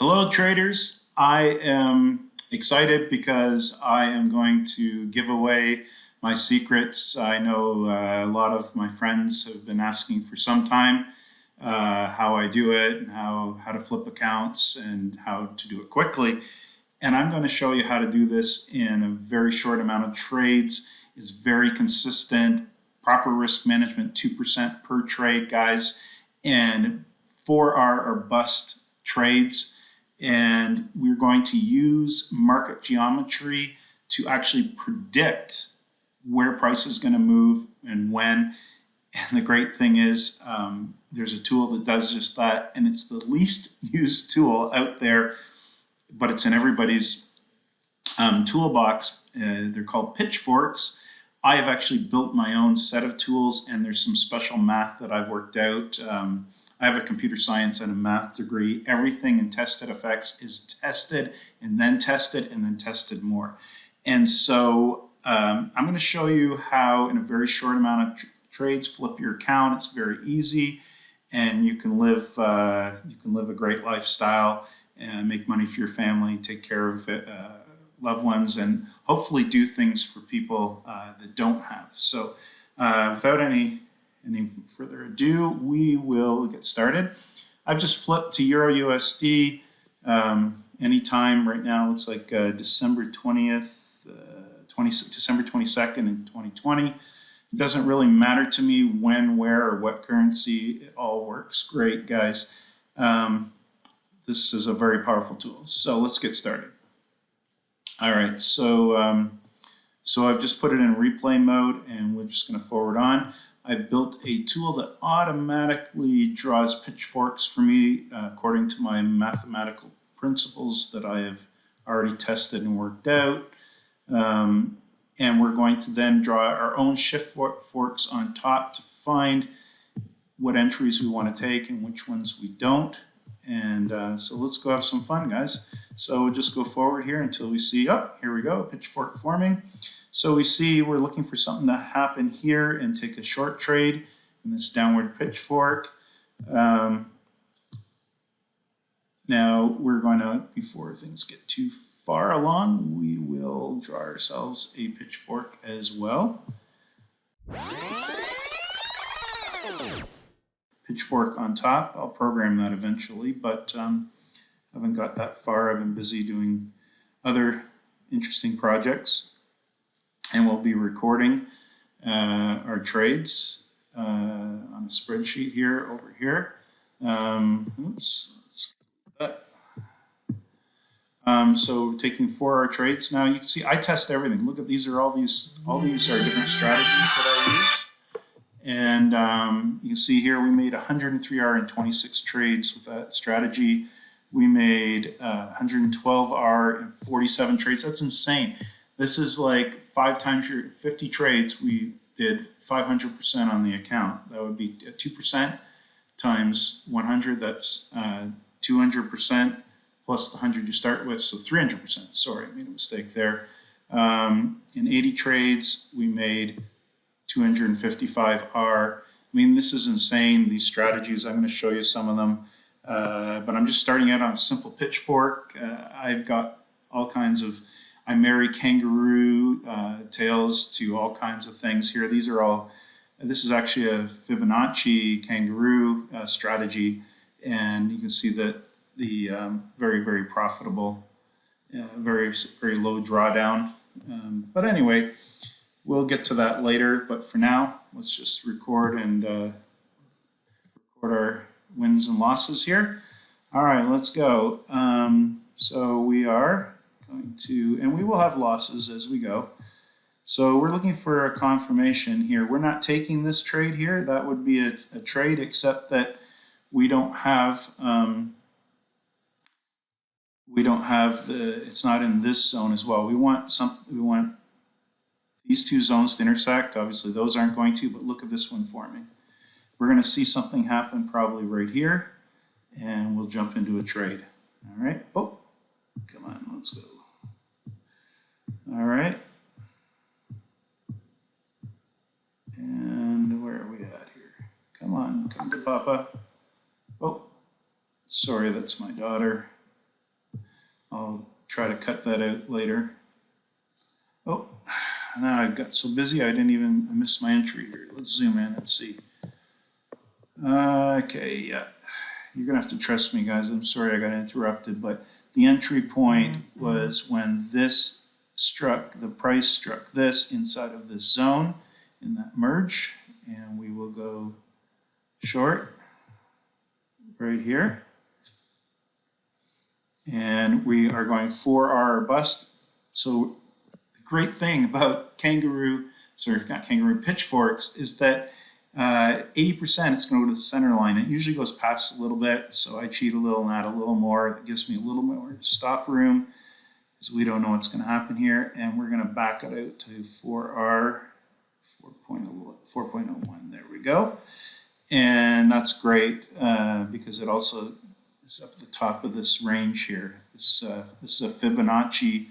Hello traders, I am excited because I am going to give away my secrets. I know a lot of my friends have been asking for some time how I do it and how to flip accounts and how to do it quickly. And I'm going to show you how to do this in a very short amount of trades. It's very consistent, proper risk management, 2% per trade, guys, and 4R or bust trades. And we're going to use market geometry to actually predict where price is going to move and when. And the great thing is there's a tool that does just that, and it's the least used tool out there, but it's in everybody's toolbox. They're called Pitchforks. I have actually built my own set of tools, and there's some special math that I've worked out. I have a computer science and a math degree. Everything in TestedFX is tested and then tested more. And so I'm going to show you how, in a very short amount of trades, flip your account. It's very easy, and you can live a great lifestyle and make money for your family, take care of loved ones, and hopefully do things for people that don't have. So without any further ado, we will get started. I've just flipped to Euro USD anytime right now. Looks like December 20th, December 22nd in 2020. It doesn't really matter to me when, where, or what currency. It all works great, guys. This is a very powerful tool. So let's get started. All right, so I've just put it in replay mode, and we're just going to forward on. I built a tool that automatically draws pitchforks for me according to my mathematical principles that I have already tested and worked out. And we're going to then draw our own shift forks on top to find what entries we want to take and which ones we don't. And so let's go have some fun, guys. So we'll just go forward here until we see, oh, here we go, pitchfork forming. So we see we're looking for something to happen here and take a short trade in this downward pitchfork. Now we're going to, before things get too far along, we will draw ourselves a pitchfork as well. Pitchfork on top. I'll program that eventually, but haven't got that far. I've been busy doing other interesting projects. And we'll be recording our trades on a spreadsheet here over here. Oops, let's get that. So taking 4R trades now. You can see I test everything. Look at these are all these are different strategies that I use. And you can see here we made 103R and 26 trades with that strategy. We made 112R and 47 trades. That's insane. This is like 5 times your 50 trades. We did 500% on the account. That would be 2% times 100. That's 200% plus the 100 you start with, so 300%. Sorry, I made a mistake there. In 80 trades, we made 255R. I mean, this is insane, these strategies. I'm going to show you some of them. But I'm just starting out on a simple pitchfork. I've got all kinds of, I marry kangaroo tails to all kinds of things here. These are all, this is actually a Fibonacci kangaroo strategy. And you can see that the very, very profitable, very, very low drawdown. But anyway, we'll get to that later. But for now, let's just record and record our wins and losses here. All right, let's go. So we are going to, and we will have losses as we go. So we're looking for a confirmation here. We're not taking this trade here. That would be a trade, except that we don't have it's not in this zone as well. We want these two zones to intersect. Obviously those aren't going to, but look at this one forming. We're going to see something happen probably right here, and we'll jump into a trade. All right. Oh, come on, let's go. All right. And where are we at here? Come on, come to Papa. Oh, sorry, that's my daughter. I'll try to cut that out later. Oh, now I got so busy I missed my entry here. Let's zoom in and see. Okay, yeah. You're gonna have to trust me, guys. I'm sorry I got interrupted, but the entry point was when this struck, the price struck this inside of this zone in that merge, and we will go short right here. And we are going 4R bust. So the great thing about Pitchforks is that 80% it's going to go to the center line. It usually goes past a little bit, so I cheat a little and add a little more. That gives me a little more stop room, because we don't know what's going to happen here. And we're going to back it out to 4R 4.01. There we go. And that's great because it also is up at the top of this range here. This is a Fibonacci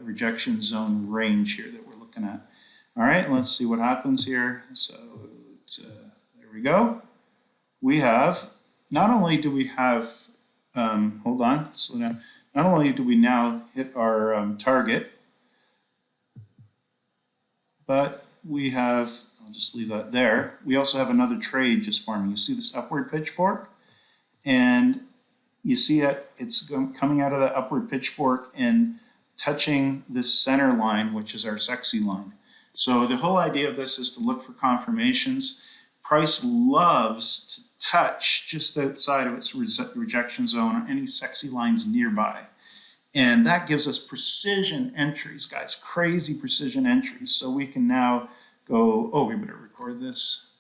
rejection zone range here that we're looking at. All right, let's see what happens here. So there we go. We have, not only do we have, hold on, slow down. Not only do we now hit our target, but we have, I'll just leave that there. We also have another trade just forming. You see this upward pitchfork, and you see it's coming out of that upward pitchfork and touching this center line, which is our sexy line. So the whole idea of this is to look for confirmations. Price loves to touch just outside of its rejection zone or any sexy lines nearby. And that gives us precision entries, guys, crazy precision entries. So we can now go, oh, we better record this.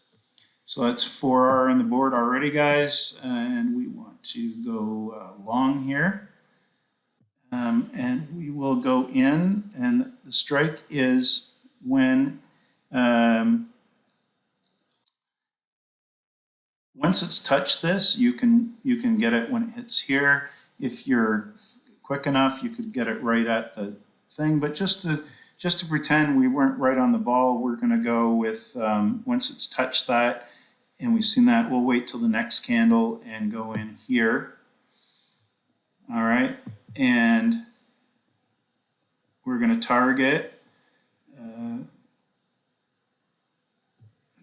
So that's 4R on the board already, guys. And we want to go long here. And we will go in, and the strike is when once it's touched this, you can get it when it hits here. If you're quick enough, you could get it right at the thing. But just to pretend we weren't right on the ball, we're going to go with once it's touched that, and we've seen that, we'll wait till the next candle and go in here. All right, and we're going to target.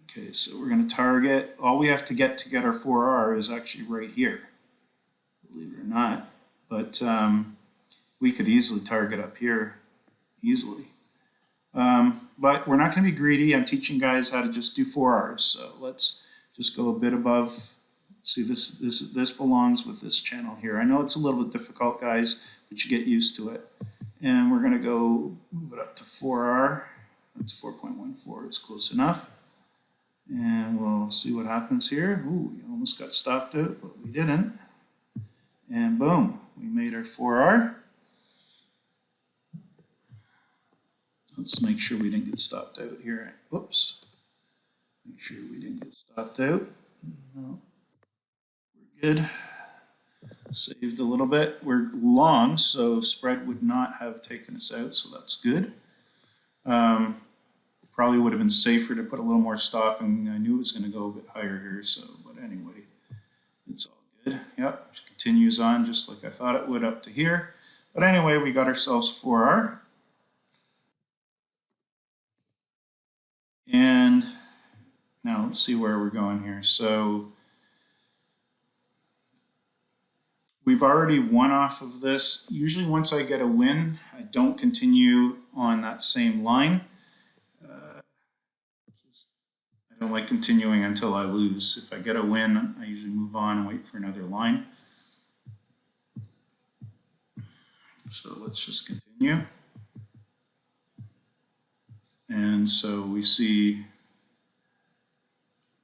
Okay, so we're going to target. All we have to get our 4R is actually right here, believe it or not. But we could easily target up here, easily. But we're not going to be greedy. I'm teaching guys how to just do 4Rs. So let's just go a bit above. See, this belongs with this channel here. I know it's a little bit difficult, guys, but you get used to it. And we're going to go move it up to 4R. That's 4.14. It's close enough. And we'll see what happens here. Ooh, we almost got stopped out, but we didn't. And boom, we made our 4R. Let's make sure we didn't get stopped out here. Whoops. Make sure we didn't get stopped out. No, we're good. Saved a little bit. We're long, so spread would not have taken us out, so that's good. Probably would have been safer to put a little more stop, and I knew it was going to go a bit higher here, so, but anyway, it's all good. Yep, it continues on just like I thought it would up to here. But anyway, we got ourselves 4R. And now let's see where we're going here. So we've already won off of this. Usually once I get a win, I don't continue on that same line. I don't like continuing until I lose. If I get a win, I usually move on and wait for another line. So let's just continue. And so we see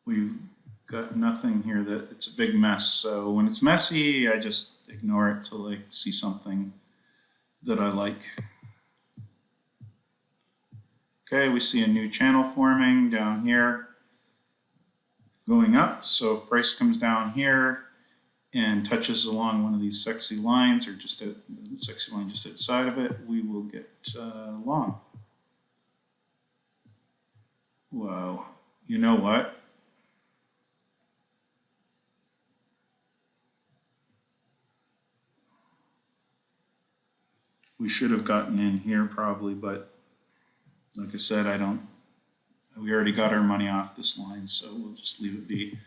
we've got nothing here, that it's a big mess. So when it's messy, I just ignore it till I see something that I like. Okay, we see a new channel forming down here, going up. So if price comes down here and touches along one of these sexy lines, or just a sexy line just outside of it, we will get long. Wow, you know what? We should have gotten in here probably, but like I said, we already got our money off this line, so we'll just leave it be.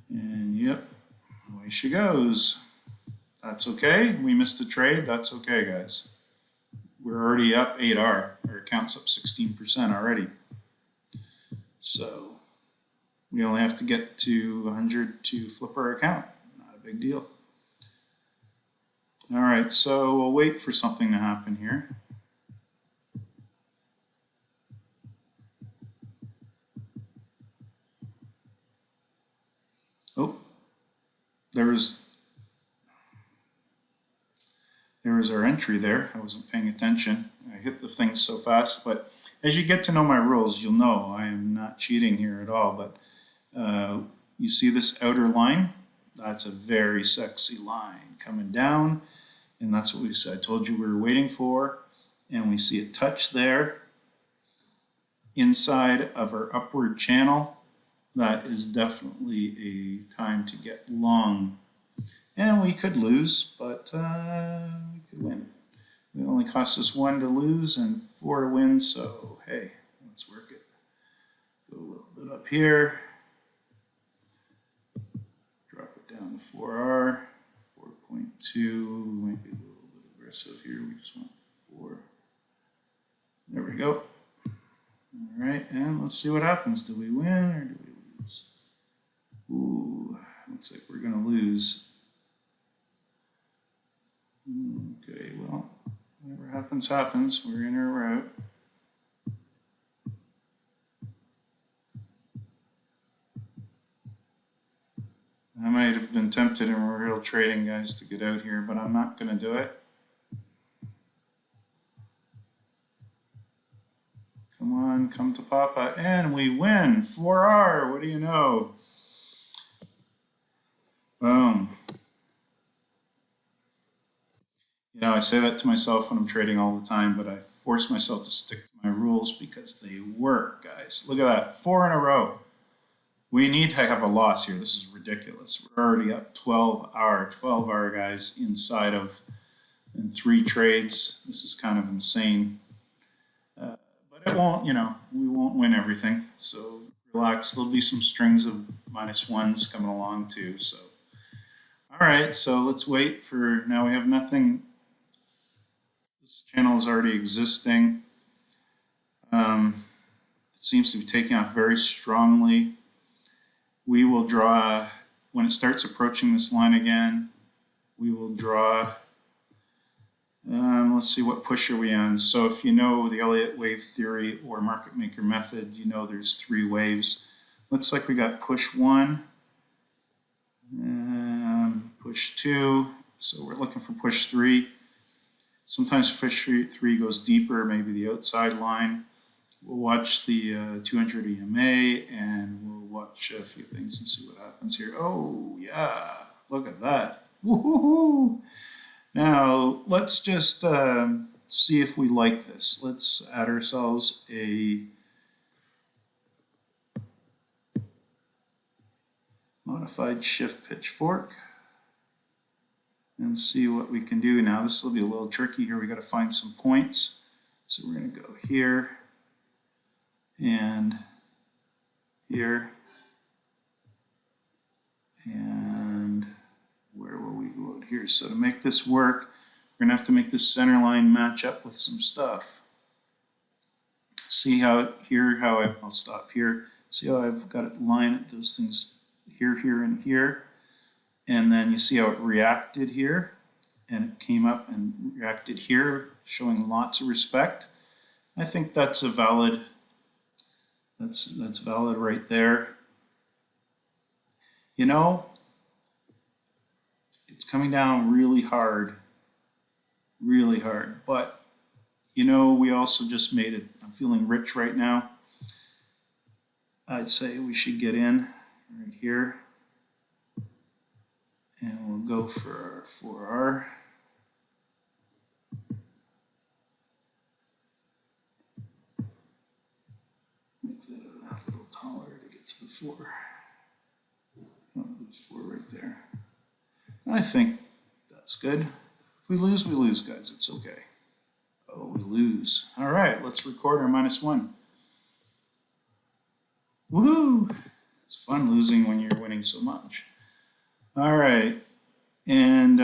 And yep, away she goes. That's okay. We missed a trade. That's okay, guys. We're already up 8R. Our account's up 16% already. So we only have to get to 100 to flip our account. Not a big deal. All right, so we'll wait for something to happen here. Oh, there was our entry there. I wasn't paying attention. I hit the thing so fast, but as you get to know my rules, you'll know I am not cheating here at all. But you see this outer line? That's a very sexy line coming down, and that's what I told you we were waiting for. And we see a touch there inside of our upward channel. That is definitely a time to get long. And we could lose, but we could win. It only cost us 1 to lose and 4 to win, so hey, let's work it. Go a little bit up here. Drop it down to 4R, 4.2. Might be a little bit aggressive here. We just want 4. There we go. All right, and let's see what happens. Do we win or do we lose? Ooh, looks like we're going to lose. Okay, well, whatever happens, happens. We're in our route. I might have been tempted in real trading, guys, to get out here, but I'm not going to do it. Come on, come to Papa, and we win. 4R, what do you know? Boom. You know, I say that to myself when I'm trading all the time, but I force myself to stick to my rules because they work, guys. Look at that, 4 in a row. We need to have a loss here. This is ridiculous. We're already up 12R, guys, inside of in 3 trades. This is kind of insane. But it won't, you know, we won't win everything. So relax. There'll be some strings of -1s coming along too. So, all right. So let's wait for, now we have nothing. This channel is already existing. It seems to be taking off very strongly. We will draw, when it starts approaching this line again, we will draw, let's see, what push are we on? So if you know the Elliott wave theory or market maker method, you know there's 3 waves. Looks like we got push 1, push 2, so we're looking for push 3. Sometimes push 3 goes deeper, maybe the outside line. We'll watch the 200 EMA and we'll watch a few things and see what happens here. Oh, yeah, look at that. Woohoo! Now, let's just see if we like this. Let's add ourselves a modified shift pitchfork and see what we can do. Now, this will be a little tricky here. We got to find some points. So we're going to go here and here, and where will we go out here? So to make this work, we're gonna have to make this center line match up with some stuff. See how here, I'll stop here. See how I've got it lined at those things here, here, and here. And then you see how it reacted here, and it came up and reacted here, showing lots of respect. I think that's a valid, that's valid right there. You know, it's coming down really hard, but you know, we also just made it. I'm feeling rich right now. I'd say we should get in right here, and we'll go for our 4R. Make that a little taller to get to the 4. Oh, there's 4 right there. I think that's good. If we lose, guys. It's okay. Oh, we lose. All right, let's record our -1. Woohoo! It's fun losing when you're winning so much. All right, and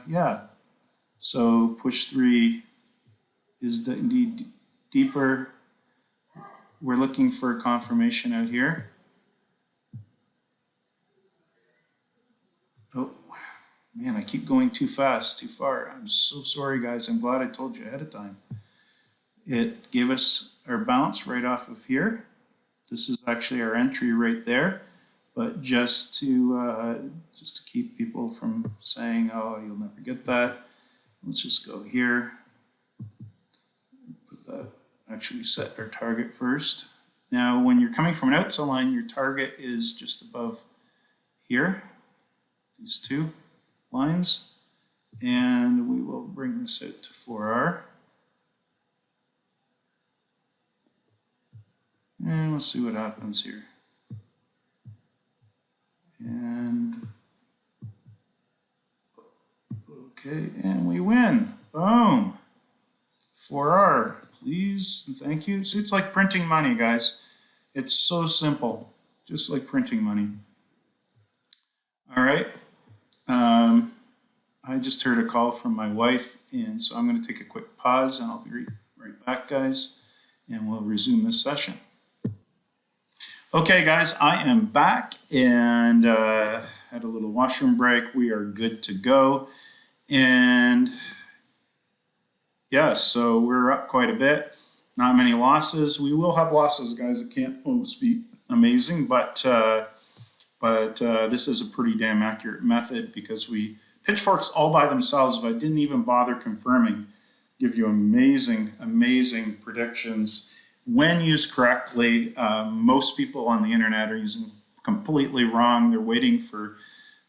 yeah, so push 3 is indeed deeper. We're looking for confirmation out here. Oh, man, I keep going too fast, too far. I'm so sorry, guys. I'm glad I told you ahead of time. It gave us our bounce right off of here. This is actually our entry right there. But just to keep people from saying, oh, you'll never get that, let's just go here. Put that. Actually, we set our target first. Now, when you're coming from an outside line, your target is just above here, these two lines, and we will bring this out to 4R. And we'll see what happens here. And okay, and we win. Boom. 4R, please and thank you. See, it's like printing money, guys. It's so simple, just like printing money. All right. I just heard a call from my wife, and so I'm going to take a quick pause, and I'll be right back, guys, and we'll resume this session. Okay, guys, I am back and had a little washroom break. We are good to go. And yeah, so we're up quite a bit. Not many losses. We will have losses, guys. It can't always be amazing, but this is a pretty damn accurate method because Pitchforks all by themselves, if I didn't even bother confirming, give you amazing, amazing predictions. When used correctly, most people on the internet are using completely wrong. They're waiting for,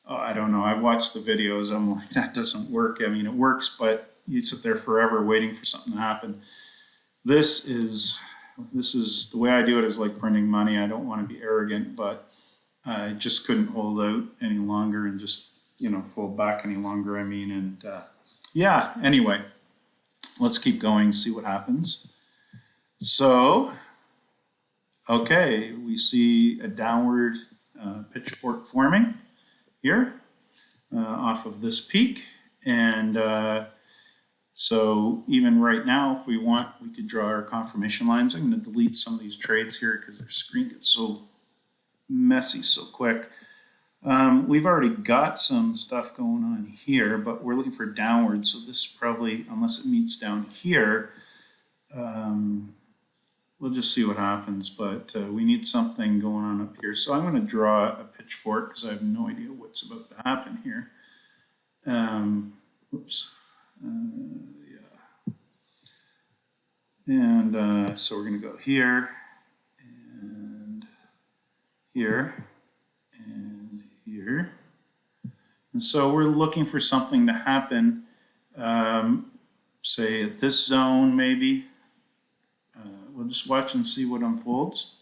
I don't know, I've watched the videos. I'm like, that doesn't work. I mean, it works, but you sit there forever waiting for something to happen. This is the way I do it is like printing money. I don't want to be arrogant, but I just couldn't hold out any longer and just, fold back any longer. I mean, and yeah, anyway, let's keep going, see what happens. So, okay, we see a downward pitchfork forming here off of this peak. And so even right now, if we want, we could draw our confirmation lines. I'm going to delete some of these trades here because their screen gets so messy so quick. We've already got some stuff going on here, but we're looking for downward. So this probably, unless it meets down here, we'll just see what happens, but we need something going on up here. So I'm going to draw a pitchfork because I have no idea what's about to happen here. Oops. Yeah. And so we're going to go here and here and here. And so we're looking for something to happen, say at this zone maybe. We'll just watch and see what unfolds.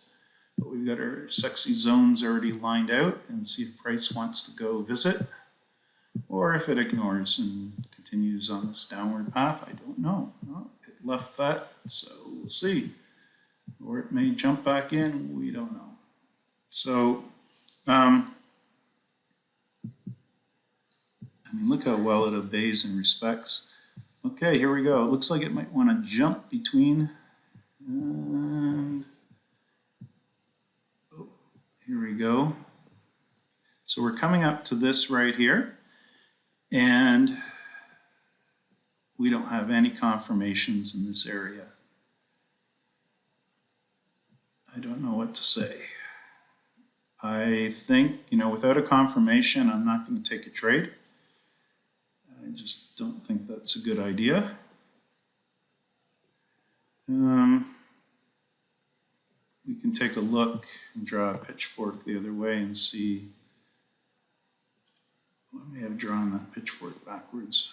But we've got our sexy zones already lined out and see if price wants to go visit or if it ignores and continues on this downward path. I don't know. No, it left that, so we'll see. Or it may jump back in. We don't know. So, I mean, look how well it obeys and respects. Okay, here we go. It looks like it might want to jump between. And oh, here we go. So we're coming up to this right here, and we don't have any confirmations in this area. I don't know what to say. I think, without a confirmation, I'm not going to take a trade. I just don't think that's a good idea. We can take a look and draw a pitchfork the other way and see. I may have drawn that pitchfork backwards.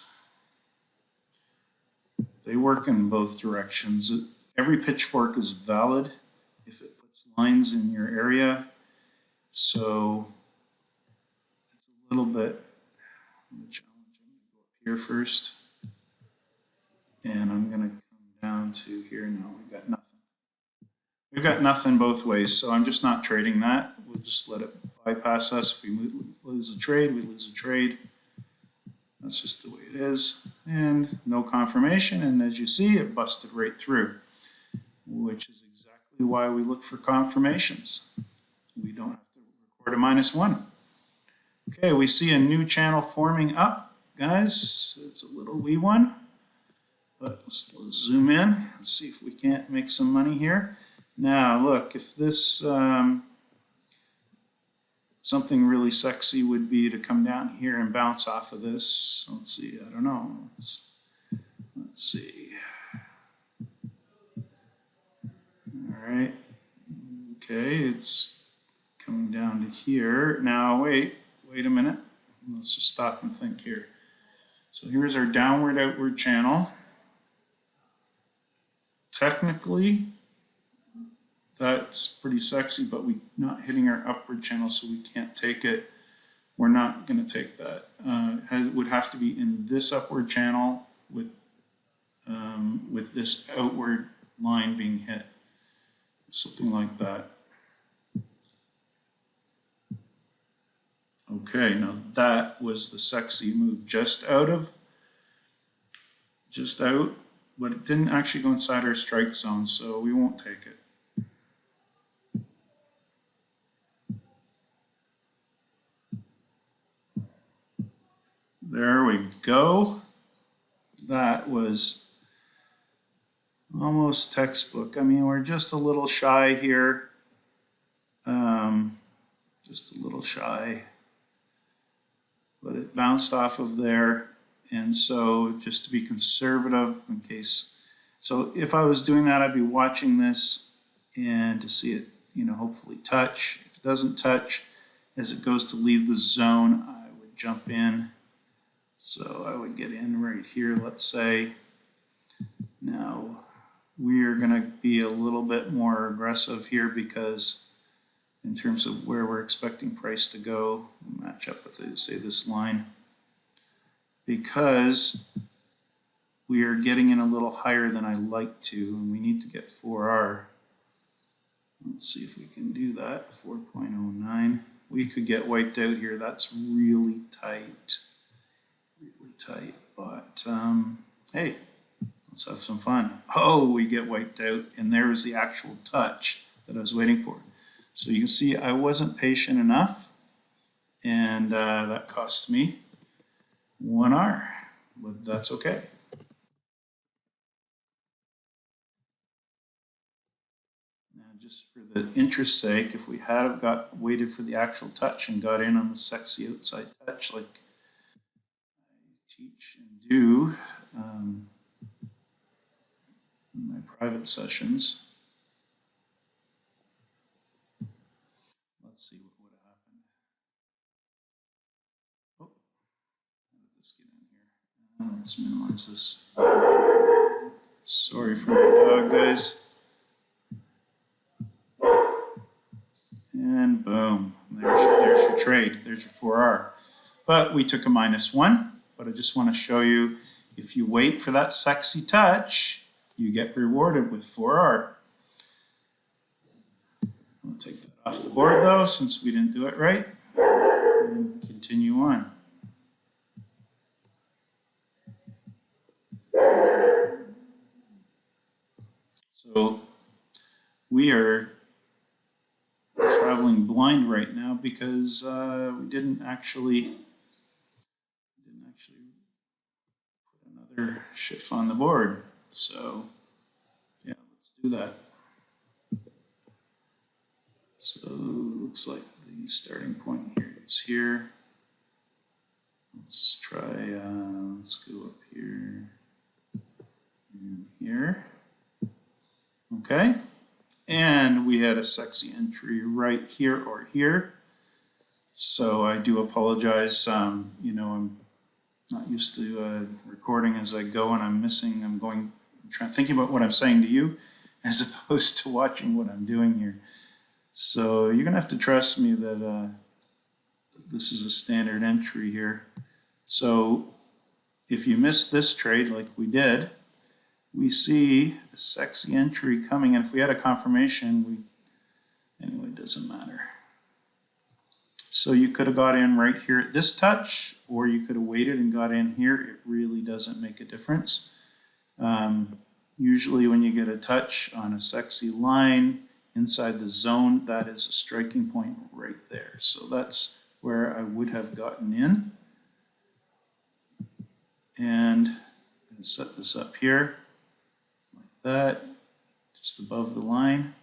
They work in both directions. Every pitchfork is valid if it puts lines in your area. So it's a little bit challenging. Go up here first. And I'm going to come down to here now. We've got nothing. We've got nothing both ways, so I'm just not trading that. We'll just let it bypass us. If we lose a trade, we lose a trade. That's just the way it is. And no confirmation, and as you see, it busted right through, which is exactly why we look for confirmations. We don't have to record a -1. Okay, we see a new channel forming up, guys. It's a little wee one, but let's zoom in and see if we can't make some money here. Now, look, if this, something really sexy would be to come down here and bounce off of this. Let's see, I don't know. Let's see. All right. Okay, it's coming down to here. Now, wait a minute. Let's just stop and think here. So here's our downward outward channel. Technically, that's pretty sexy, but we're not hitting our upward channel, so we can't take it. We're not going to take that. It would have to be in this upward channel with this outward line being hit, something like that. Okay, now that was the sexy move, just out, but it didn't actually go inside our strike zone, so we won't take it. There we go. That was almost textbook. I mean, we're just a little shy here. Just a little shy. But it bounced off of there. And so just to be conservative in case. So if I was doing that, I'd be watching this and to see it, hopefully touch. If it doesn't touch, as it goes to leave the zone, I would jump in. So I would get in right here, let's say. Now we are going to be a little bit more aggressive here because in terms of where we're expecting price to go, match up with, say, this line. Because we are getting in a little higher than I like to, and we need to get 4R. Let's see if we can do that, 4.09. We could get wiped out here. That's really tight. Really tight, but hey, let's have some fun. Oh, we get wiped out, and there was the actual touch that I was waiting for. So you can see I wasn't patient enough, and that cost me 1R, but that's okay. Now, just for the interest's sake, if we had have waited for the actual touch and got in on the sexy outside touch like teach and do in my private sessions. Let's see what would have happened. Oh, how did this get in here? Let's minimize this. Sorry for my dog, guys. And boom, there's your trade. There's your 4R. But we took a -1. But I just want to show you, if you wait for that sexy touch, you get rewarded with 4R. I'll take that off the board though, since we didn't do it right, and continue on. So we are traveling blind right now because we didn't actually put another shift on the board. So yeah, let's do that. So it looks like the starting point here is here. Let's try, let's go up here and here. Okay. And we had a sexy entry right here or here. So I do apologize. I'm not used to recording as I go, and I'm thinking about what I'm saying to you as opposed to watching what I'm doing here. So you're gonna have to trust me that this is a standard entry here. So if you missed this trade like we did, we see a sexy entry coming, and if we had a confirmation, anyway, it doesn't matter. So you could have got in right here at this touch, or you could have waited and got in here. It really doesn't make a difference. Usually when you get a touch on a sexy line inside the zone, that is a striking point right there. So that's where I would have gotten in. And I'm going to set this up here like that, just above the line.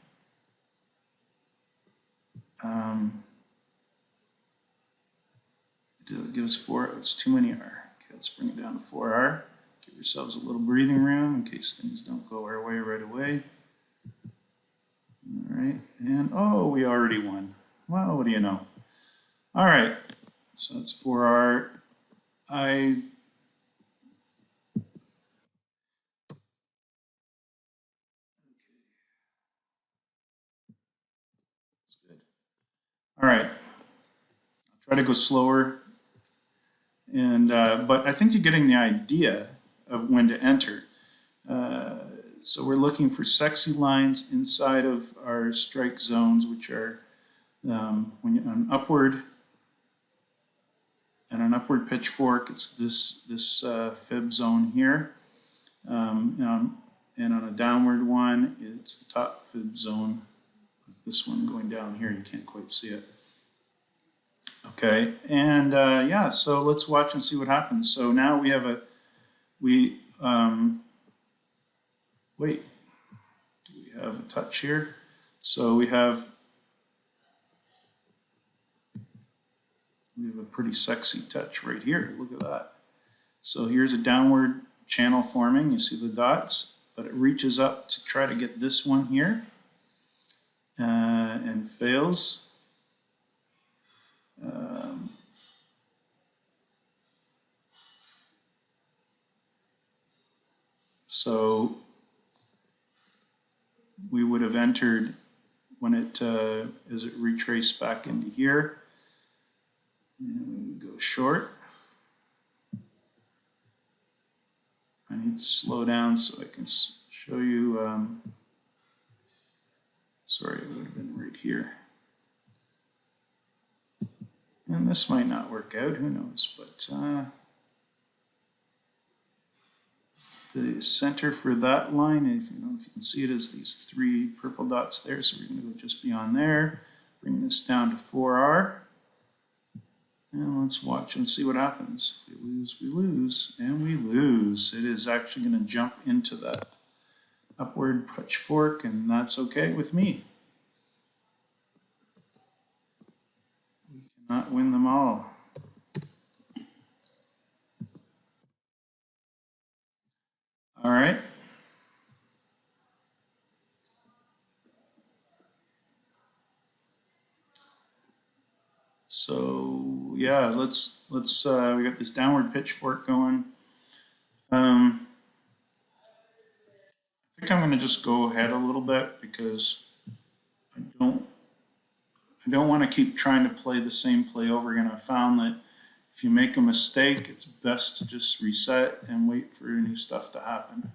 Give us 4, it's too many R. Okay, let's bring it down to 4R. Give yourselves a little breathing room in case things don't go our way right away. All right, and oh, we already won. Well, what do you know? All right, so that's 4R. Good. All right, I'll try to go slower. And but I think you're getting the idea of when to enter. So we're looking for sexy lines inside of our strike zones, which are when you're on upward and an upward pitchfork, it's this fib zone here, and on a downward one, it's the top fib zone. This one going down here, you can't quite see it. Okay, and yeah, so let's watch and see what happens. So now we have wait, do we have a touch here? So we have a pretty sexy touch right here. Look at that. So here's a downward channel forming. You see the dots, but it reaches up to try to get this one here and fails. So we would have entered when it as it retraced back into here, and we go short. I need to slow down so I can show you. Sorry, it would have been right here. And this might not work out, who knows, but the center for that line, if you can see it, is these 3 purple dots there. So we're going to go just beyond there, bring this down to 4R, and let's watch and see what happens. If we lose, we lose, and we lose. It is actually going to jump into that upward pitchfork, and that's okay with me. We cannot win them all. All right. So yeah, let's we got this downward pitchfork going. I think I'm going to just go ahead a little bit because I don't want to keep trying to play the same play over again. I found that if you make a mistake, it's best to just reset and wait for new stuff to happen.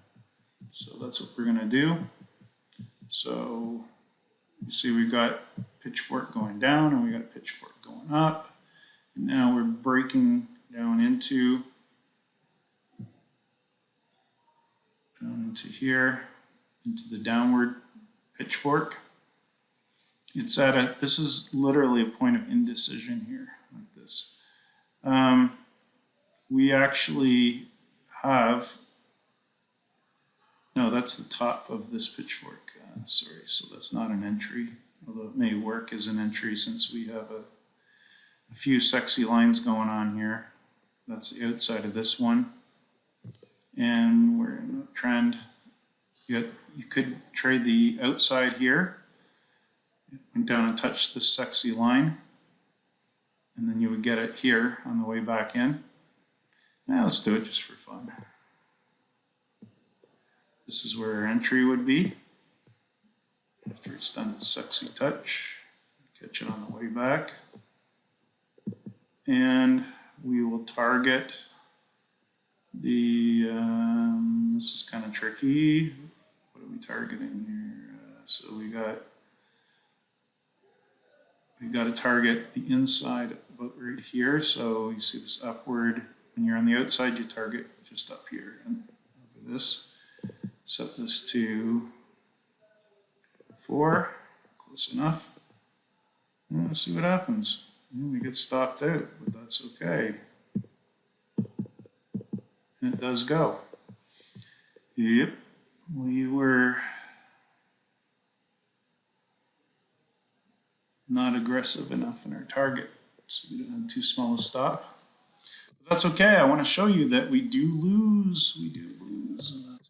So that's what we're going to do. So you see we've got pitchfork going down and we got a pitchfork going up. And now we're breaking down into here, into the downward pitchfork. It's at this is literally a point of indecision here, like this. We actually have, no, that's the top of this pitchfork. Sorry, so that's not an entry, although it may work as an entry since we have a few sexy lines going on here. That's the outside of this one. And we're in a trend. You could trade the outside here. It went down and touched this sexy line. And then you would get it here on the way back in. Now let's do it just for fun. This is where our entry would be. After it's done its sexy touch, catch it on the way back. And we will target This is kind of tricky. What are we targeting here? So we got to target the inside about right here. So you see this upward. When you're on the outside, you target just up here and over this. Set this to 4, close enough. And we'll see what happens. We get stopped out, but that's okay. And it does go. Yep, we were not aggressive enough in our target, so we don't have too small a stop. But that's okay. I want to show you that we do lose. We do lose, and that's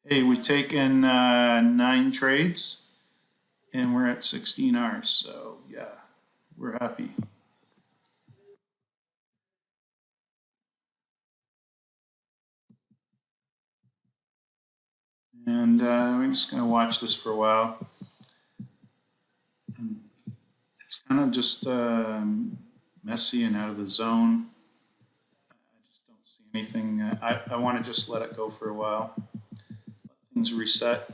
okay. Hey, we've taken 9 trades, and we're at 16 hours, so yeah, we're happy. And we're just going to watch this for a while. And it's kind of just messy and out of the zone. I just don't see anything. I want to just let it go for a while. Let things reset.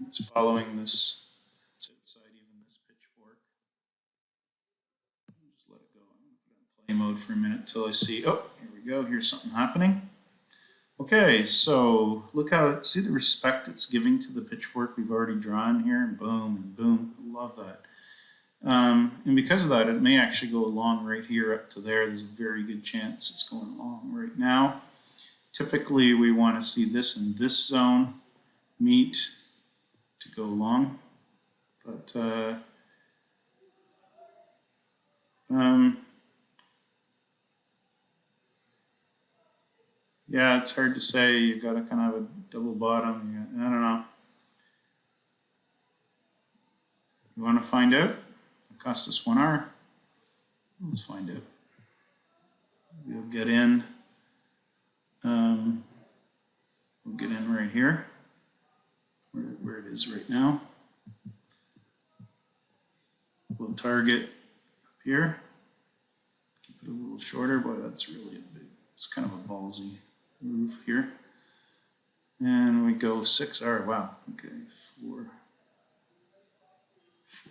It's following this. It's outside even this pitchfork. Just let it go. I'm going to put it in play mode for a minute until I see. Oh, here we go. Here's something happening. Okay, so look how, see the respect it's giving to the pitchfork we've already drawn here, and boom, and boom, I love that. And because of that, it may actually go along right here up to there. There's a very good chance it's going along right now. Typically, we want to see this and this zone meet to go along, but yeah, it's hard to say. You've got to kind of have a double bottom. I don't know. You want to find out? It cost us 1 hour. Let's find out. We'll get in. We'll get in right here, where it is right now. We'll target up here. Keep it a little shorter. Boy, that's really a big. It's kind of a ballsy move here. And we go 6R. Wow. Okay,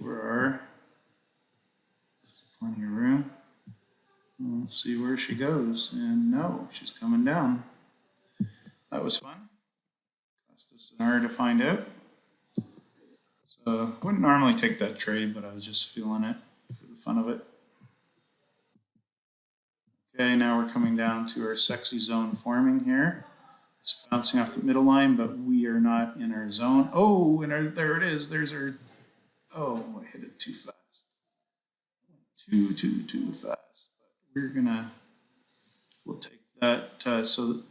4R. Plenty of room. Let's see where she goes. And no, she's coming down. That was fun. Cost us an hour to find out. So I wouldn't normally take that trade, but I was just feeling it for the fun of it. Okay, now we're coming down to our sexy zone forming here. It's bouncing off the middle line, but we are not in our zone. Oh, and there it is. There's our, oh, I hit it too fast. Too fast. But we're gonna, we'll take that, so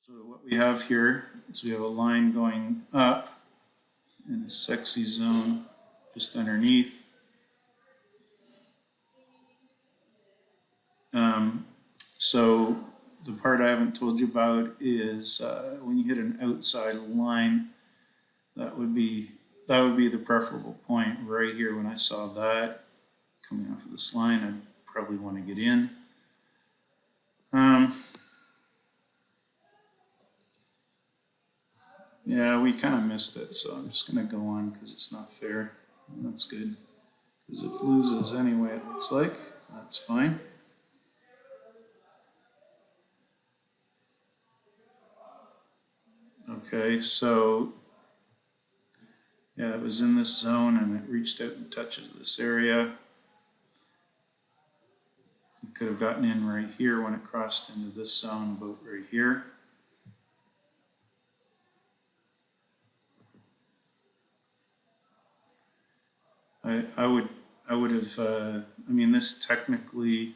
what we have here is we have a line going up in a sexy zone just underneath. So the part I haven't told you about is when you hit an outside line, that would be the preferable point right here. When I saw that coming off of this line, I'd probably want to get in. Yeah, we kind of missed it, so I'm just going to go on because it's not fair. That's good because it loses anyway, it looks like. That's fine. Okay, so yeah, it was in this zone and it reached out and touches this area. It could have gotten in right here when it crossed into this zone, about right here. I would have, I mean, this technically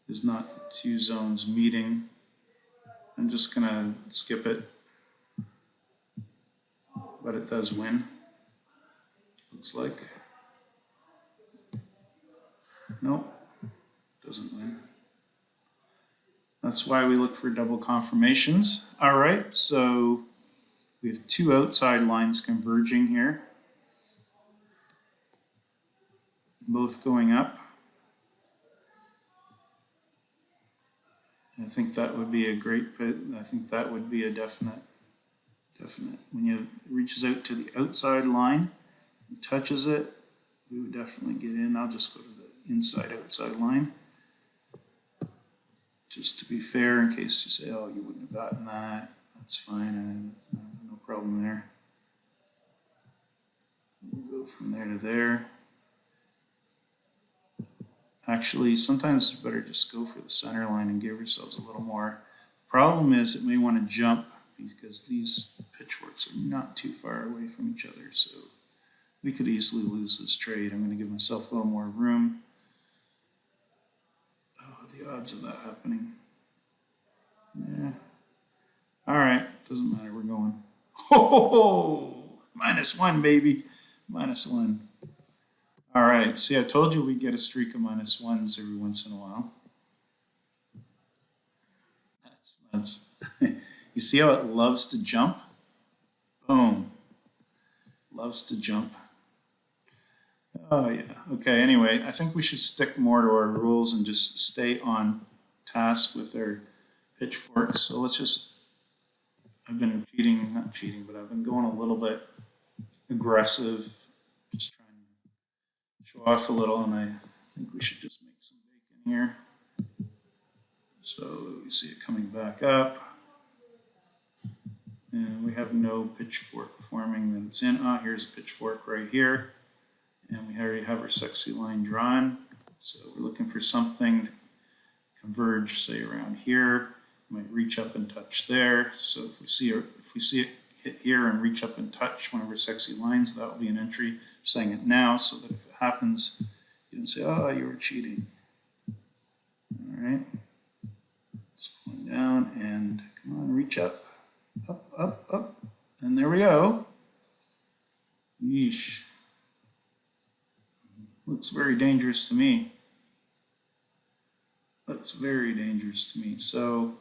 is not the two zones meeting. I'm just gonna skip it, but it does win, looks like. Nope, doesn't win. That's why we look for double confirmations. All right, so we have two outside lines converging here. both going up. I think that would be a great pit. I think that would be a definite. When it reaches out to the outside line and touches it, we would definitely get in. I'll just go to the inside-outside line, just to be fair, in case you say, oh, you wouldn't have gotten that. That's fine, no problem there. We'll go from there to there. Actually, sometimes it's better just go for the center line and give yourselves a little more. The problem is it may want to jump because these pitchforks are not too far away from each other, so we could easily lose this trade. I'm going to give myself a little more room. Oh, the odds of that happening. Yeah. All right, doesn't matter, we're going. Oh, -1, baby, -1. All right, see, I told you we'd get a streak of -1s every once in a while. That's you see how it loves to jump? Boom. Loves to jump. Oh, yeah. Okay, anyway, I think we should stick more to our rules and just stay on task with our pitchforks. So let's just, I've been cheating, not cheating, but I've been going a little bit aggressive, just trying to show off a little, and I think we should just make some bacon here. So you see it coming back up. And we have no pitchfork forming that it's in. Ah, here's a pitchfork right here. And we already have our sexy line drawn. So we're looking for something to converge, say, around here. Might reach up and touch there. So if we see it hit here and reach up and touch one of our sexy lines, that will be an entry. I'm saying it now so that if it happens, you don't say, oh, you were cheating. All right. It's going down and come on, reach up. Up, up, up, and there we go. Yeesh. Looks very dangerous to me. Looks very dangerous to me. So,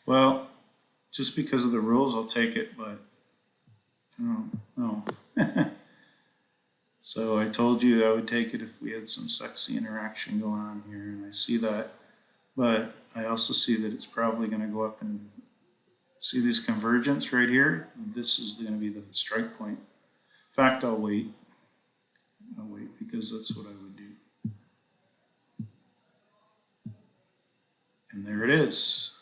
well, just because of the rules, I'll take it, but no. So I told you I would take it if we had some sexy interaction going on here, and I see that. But I also see that it's probably going to go up and see this convergence right here. This is going to be the strike point. In fact, I'll wait. I'll wait because that's what I would do. And there it is.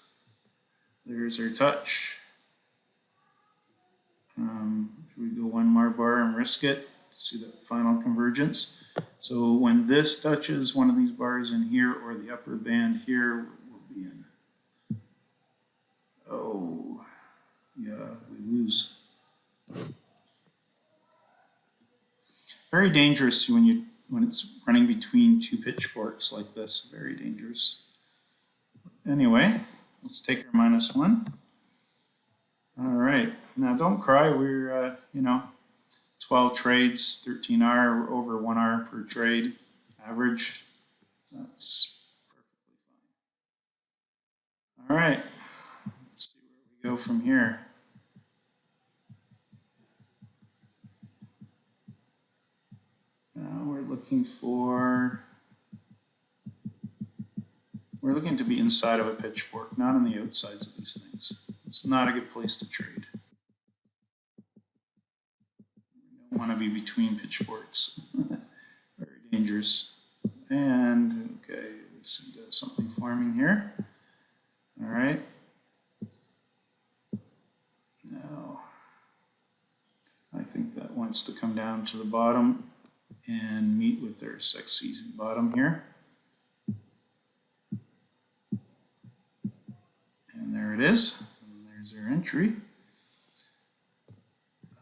There's our touch. Should we go one more bar and risk it? See that final convergence. So when this touches one of these bars in here or the upper band here, we'll be in. Oh, yeah, we lose. Very dangerous when it's running between two pitchforks like this. Very dangerous. Anyway, let's take our -1. All right, now don't cry. We're 12 trades, 13R, over 1R per trade average. That's perfectly fine. All right, let's see where we go from here. Now we're looking to be inside of a pitchfork, not on the outsides of these things. It's not a good place to trade. Want to be between pitchforks. Very dangerous. And okay, let's see, there's something forming here. All right. Now, I think that wants to come down to the bottom and meet with their sexy bottom here. And there it is. And there's their entry.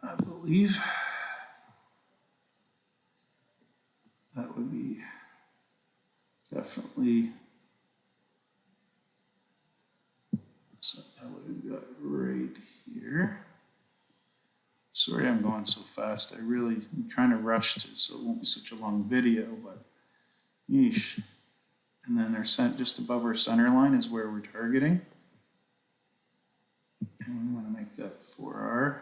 I believe that would be definitely, so I would have got right here. Sorry I'm going so fast. I'm trying to rush so it won't be such a long video, but yeesh. And then they're sent just above our center line is where we're targeting. And we want to make that 4R.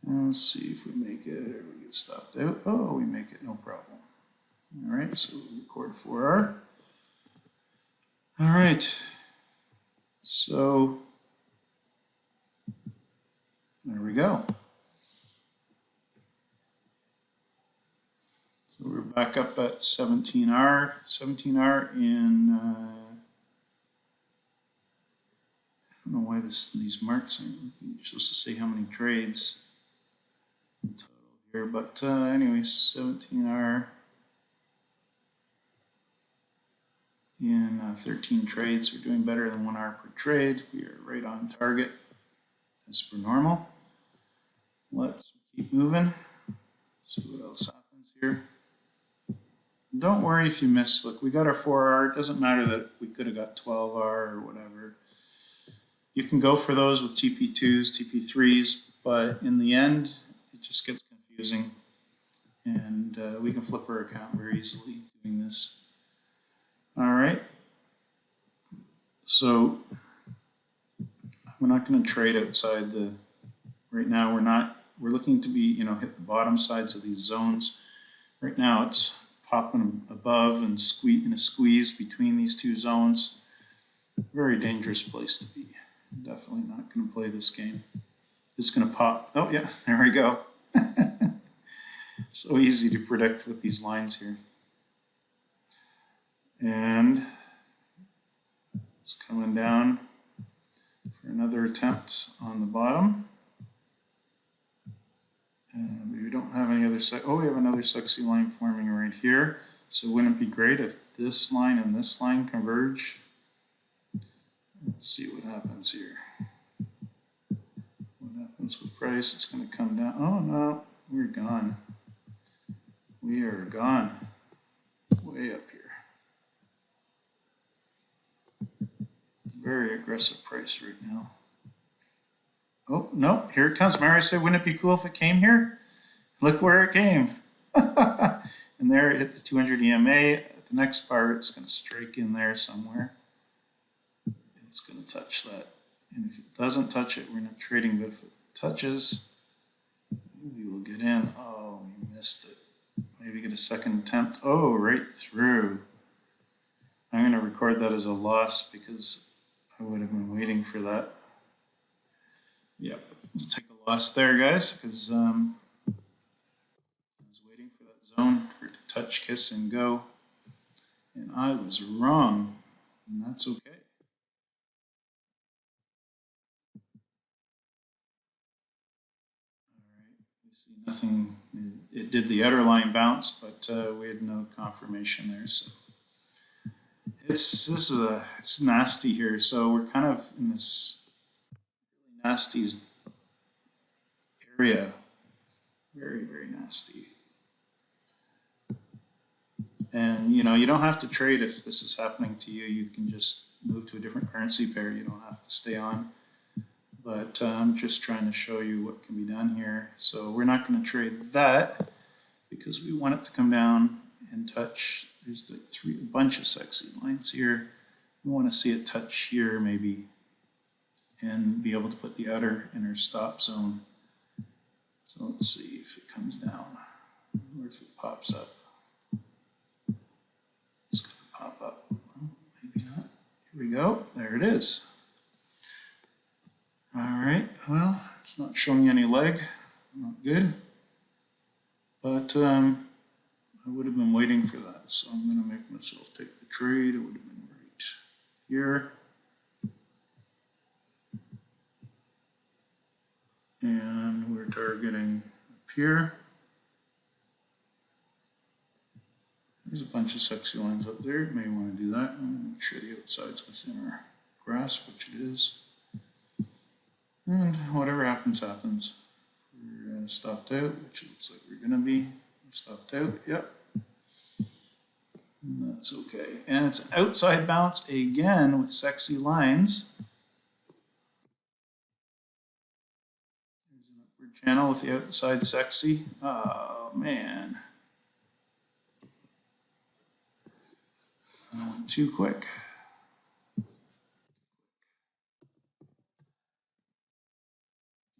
And let's see if we make it, or we get stopped out. Oh, we make it, no problem. All right, so we record 4R. All right, so there we go. So we're back up at 17R. 17R in, I don't know why these marks aren't supposed to say how many trades in total here, but anyway, 17R in 13 trades. We're doing better than 1 hour per trade. We are right on target as per normal. Let's keep moving. See what else happens here. Don't worry if you miss. Look, we got our 4R. It doesn't matter that we could have got 12R or whatever. You can go for those with TP2s, TP3s, but in the end, it just gets confusing. And we can flip our account very easily doing this. All right. So we're not going to trade outside the, right now we're looking to be, hit the bottom sides of these zones. Right now it's popping above and in a squeeze between these two zones. Very dangerous place to be. Definitely not going to play this game. It's going to pop. Oh yeah, there we go. So easy to predict with these lines here. And it's coming down for another attempt on the bottom. And we don't have any other, we have another sexy line forming right here. So wouldn't it be great if this line and this line converge? Let's see what happens here. What happens with price? It's going to come down. Oh no, we're gone. We are gone. Way up here. Very aggressive price right now. Oh, no, here it comes. Remember I said, wouldn't it be cool if it came here? Look where it came. And there it hit the 200 EMA. At the next bar, it's going to strike in there somewhere. It's going to touch that. And if it doesn't touch it, we're not trading, but if it touches, we will get in. Oh, we missed it. Maybe get a second attempt. Oh, right through. I'm going to record that as a loss because I would have been waiting for that. Yep, we'll take a loss there, guys, because I was waiting for that zone for it to touch, kiss, and go. And I was wrong, and that's okay. We see nothing. It did the outer line bounce, but we had no confirmation there. So it's nasty here. So we're kind of in this really nasty area. Very, very nasty. And you don't have to trade if this is happening to you. You can just move to a different currency pair. You don't have to stay on. But I'm just trying to show you what can be done here. So we're not going to trade that because we want it to come down and touch. There's a bunch of sexy lines here. We want to see it touch here maybe and be able to put the outer inner stop zone. So let's see if it comes down or if it pops up. It's going to pop up. Well, maybe not. Here we go. There it is. All right, well, it's not showing any leg, not good, but I would have been waiting for that, so I'm going to make myself take the trade. It would have been right here, and we're targeting up here. There's a bunch of sexy lines up there. You may want to do that. And make sure the outside's within our grasp, which it is. And whatever happens, happens. We're stopped out, which it looks like we're going to be. We're stopped out, yep. And that's okay. And it's an outside bounce again with sexy lines. There's an upward channel with the outside sexy. Oh, man. Too quick.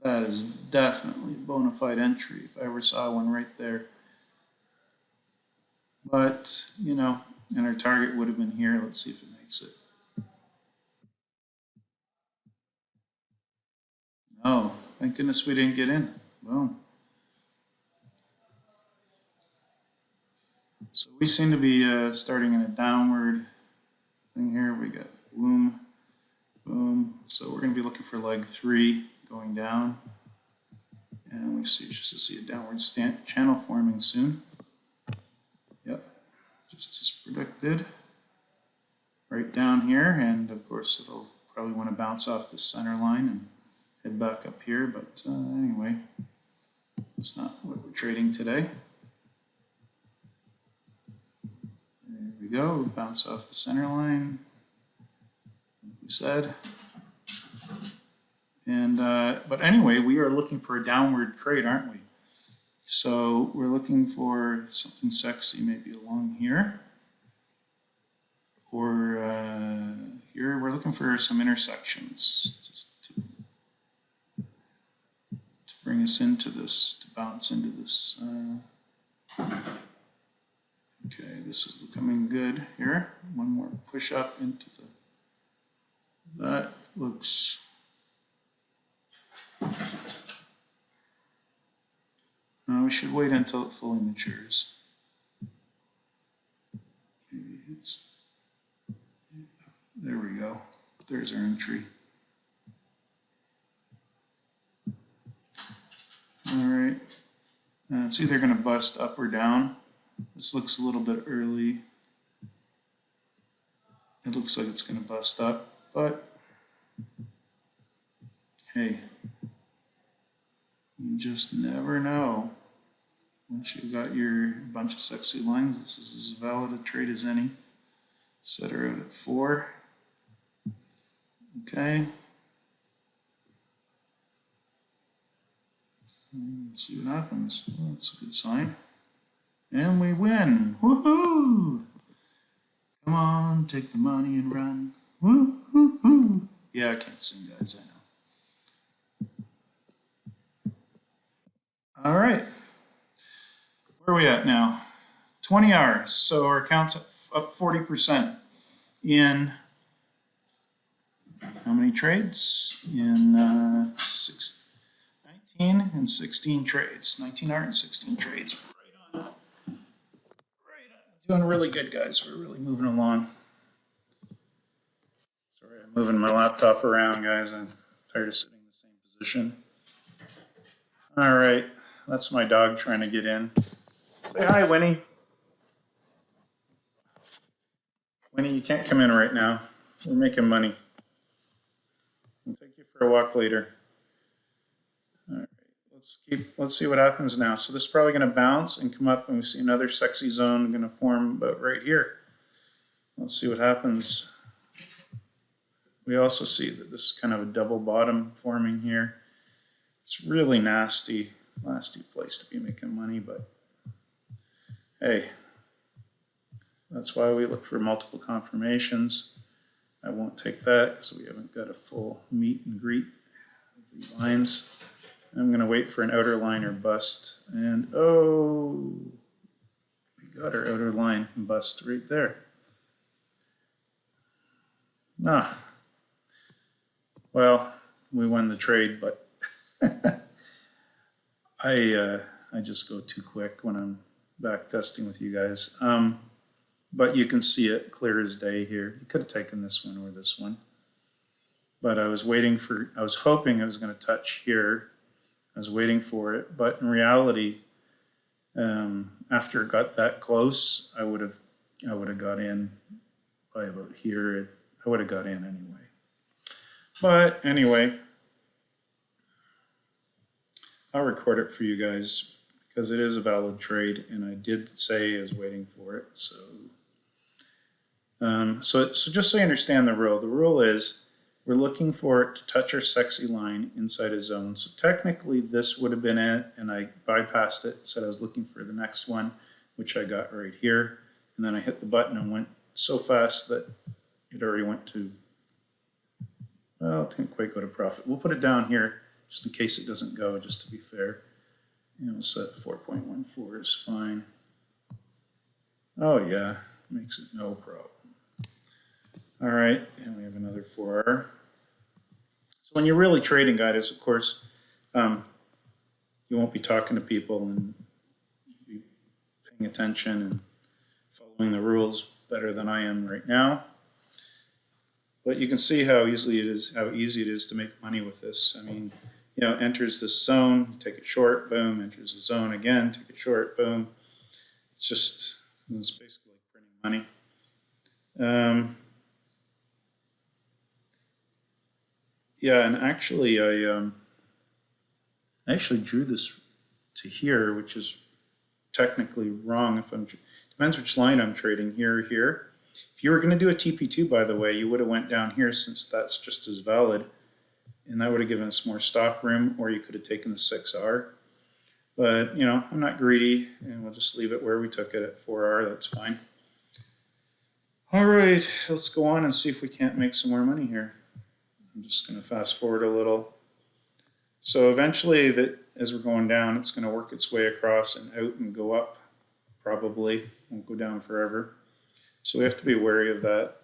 That is definitely a bona fide entry if I ever saw one right there. But, you know, and our target would have been here. Let's see if it makes it. Oh, thank goodness we didn't get in. Boom. So we seem to be starting in a downward thing here. We got boom, boom. So we're going to be looking for leg 3 going down. And we see a downward channel forming soon. Yep, just as predicted. Right down here, and of course it'll probably want to bounce off the center line and head back up here, but anyway, that's not what we're trading today. There we go, bounce off the center line, like we said. And but anyway, we are looking for a downward trade, aren't we? So we're looking for something sexy, maybe along here. Or here we're looking for some intersections just to bring us into this, to bounce into this. Okay, this is becoming good here. One more push up into the, that looks, we should wait until it fully matures. Maybe it's, there we go. There's our entry. All right. It's either going to bust up or down. This looks a little bit early. It looks like it's going to bust up, but hey, you just never know. Once you've got your bunch of sexy lines, this is as valid a trade as any. Set her out at 4. Okay. Let's see what happens. Well, that's a good sign. And we win. Woohoo! Come on, take the money and run. Woo-hoo-hoo. Yeah, I can't sing, guys, I know. All right. Where are we at now? 20 hours. So our account's up 40% in how many trades? In 19 and 16 trades. 19 hours and 16 trades. Right on. Right on. Doing really good, guys. We're really moving along. Sorry, I'm moving my laptop around, guys. I'm tired of sitting in the same position. All right. That's my dog trying to get in. Say hi, Winnie. Winnie, you can't come in right now. We're making money. I'll take you for a walk later. All right, let's see what happens now. So this is probably going to bounce and come up, and we see another sexy zone going to form about right here. Let's see what happens. We also see that this is kind of a double bottom forming here. It's really nasty place to be making money, but hey, that's why we look for multiple confirmations. I won't take that because we haven't got a full meet and greet of the lines. I'm going to wait for an outer line or bust. And oh, we got our outer line and bust right there. Well, we won the trade, but I just go too quick when I'm back testing with you guys. But you can see it clear as day here. You could have taken this one or this one. But I was hoping it was going to touch here. I was waiting for it. But in reality, after it got that close, I would have got in by about here. I would have got in anyway. But anyway, I'll record it for you guys because it is a valid trade, and I did say I was waiting for it. So just so you understand the rule is we're looking for it to touch our sexy line inside a zone. So technically this would have been it, and I bypassed it, said I was looking for the next one, which I got right here. And then I hit the button and went so fast that it already went to, well, it didn't quite go to profit. We'll put it down here just in case it doesn't go, just to be fair. You know, set 4.14 is fine. Oh yeah, makes it no problem. All right, and we have another 4R. So when you're really trading, guys, of course, you won't be talking to people and you'll be paying attention and following the rules better than I am right now. But you can see how easy it is to make money with this. I mean, you know, enters this zone, take it short, boom, enters the zone again, take it short, boom. It's basically like printing money. Yeah, and actually I actually drew this to here, which is technically wrong. Depends which line I'm trading, here or here. If you were going to do a TP2, by the way, you would have went down here, since that's just as valid, and that would have given us more stop room, or you could have taken the 6R. But, you know, I'm not greedy, and we'll just leave it where we took it at 4R. That's fine. All right, let's go on and see if we can't make some more money here. I'm just going to fast forward a little. So eventually, as we're going down, it's going to work its way across and out and go up, probably. Won't go down forever. So we have to be wary of that.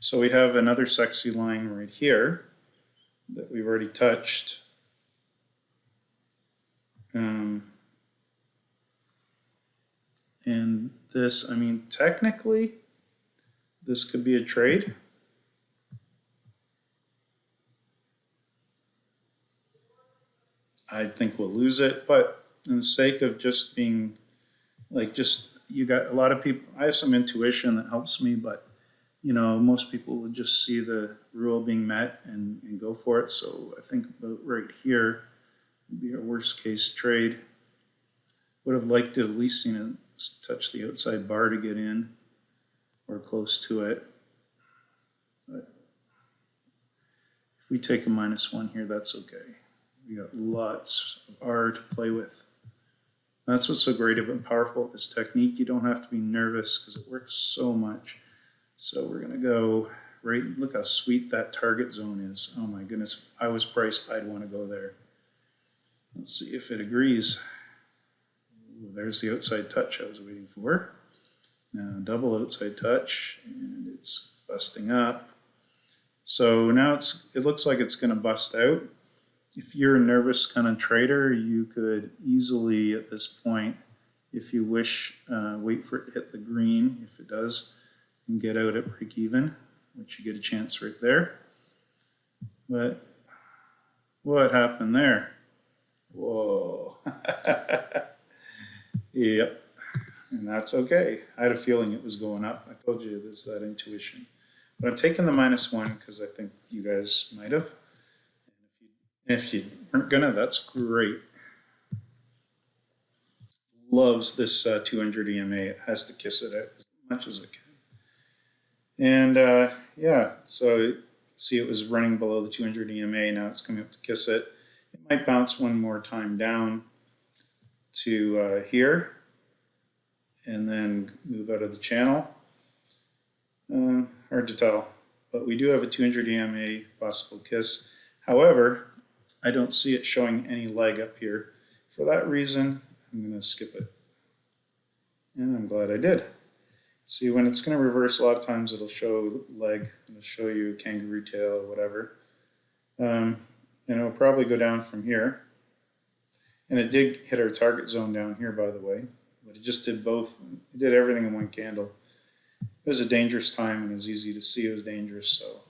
So we have another sexy line right here that we've already touched. And this, I mean, technically, this could be a trade. I think we'll lose it, but in the sake of just being like, you got a lot of people, I have some intuition that helps me, but you know, most people would just see the rule being met and go for it. So I think about right here would be our worst case trade. Would have liked to at least seen it touch the outside bar to get in, or close to it. But if we take a -1 here, that's okay. We got lots of R to play with. That's what's so great and powerful about this technique. You don't have to be nervous because it works so much. So we're going to go right, look how sweet that target zone is. Oh my goodness, if I was priced, I'd want to go there. Let's see if it agrees. Ooh, there's the outside touch I was waiting for. Now double outside touch, and it's busting up. So now it looks like it's going to bust out. If you're a nervous kind of trader, you could easily at this point, if you wish, wait for it to hit the green, if it does, and get out at break even, which you get a chance right there. But what happened there? Whoa. Yep. And that's okay. I had a feeling it was going up. I told you there's that intuition. But I'm taking the -1 because I think you guys might have. If you weren't gonna, that's great. Loves this 200 EMA. It has to kiss it out as much as it can. And yeah, so see it was running below the 200 EMA. Now it's coming up to kiss it. It might bounce one more time down to here and then move out of the channel. Hard to tell, but we do have a 200 EMA possible kiss. However, I don't see it showing any leg up here. For that reason, I'm going to skip it. And I'm glad I did. See, when it's going to reverse, a lot of times it'll show leg, it'll show you kangaroo tail or whatever. And it'll probably go down from here. And it did hit our target zone down here, by the way. But it just did both. It did everything in one candle. It was a dangerous time, and it was easy to see it was dangerous, so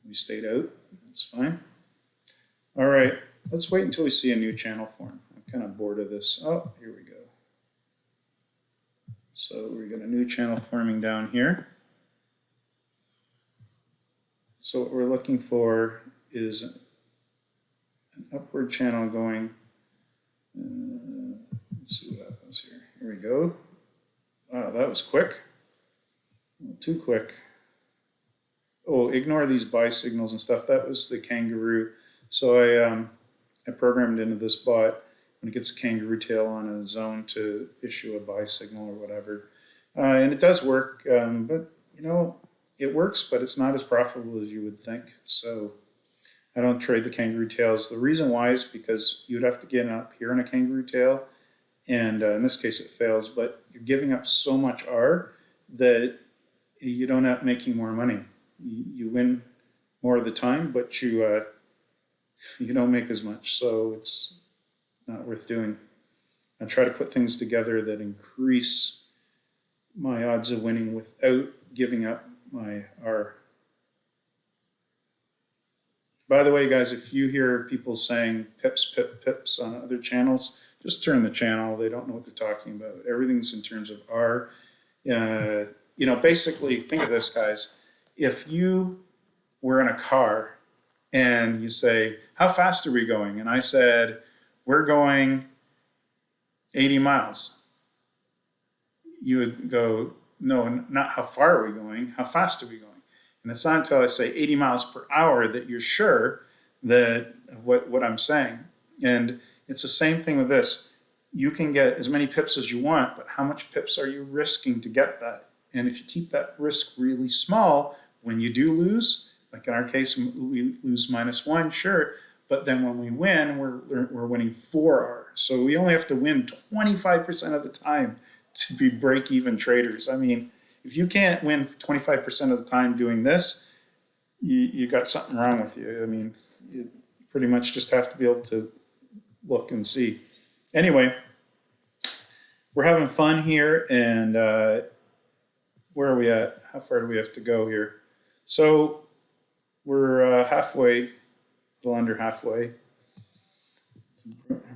we stayed out. That's fine. All right, let's wait until we see a new channel form. I'm kind of bored of this. Oh, here we go. So we got a new channel forming down here. So what we're looking for is an upward channel going. Let's see what happens here. Here we go. Wow, that was quick. Too quick. Oh, ignore these buy signals and stuff. That was the kangaroo. So I programmed into this bot when it gets a kangaroo tail on a zone to issue a buy signal or whatever. And it does work, but you know, it works, but it's not as profitable as you would think. So I don't trade the kangaroo tails. The reason why is because you'd have to get up here in a kangaroo tail, and in this case it fails, but you're giving up so much R that you don't end up making more money. You win more of the time, but you don't make as much, so it's not worth doing. I try to put things together that increase my odds of winning without giving up my R. By the way, guys, if you hear people saying pips, pips on other channels, just turn the channel. They don't know what they're talking about. Everything's in terms of R. Basically, think of this, guys. If you were in a car and you say, how fast are we going? And I said, we're going 80 miles. You would go, no, not how far are we going, how fast are we going? And it's not until I say 80 miles per hour that you're sure that of what I'm saying. And it's the same thing with this. You can get as many pips as you want, but how much pips are you risking to get that? And if you keep that risk really small, when you do lose, like in our case, we lose -1, sure. But then when we win, we're winning 4R. So we only have to win 25% of the time to be break-even traders. I mean, if you can't win 25% of the time doing this, you got something wrong with you. I mean, you pretty much just have to be able to look and see. Anyway, we're having fun here, and where are we at? How far do we have to go here? So we're halfway, a little under halfway,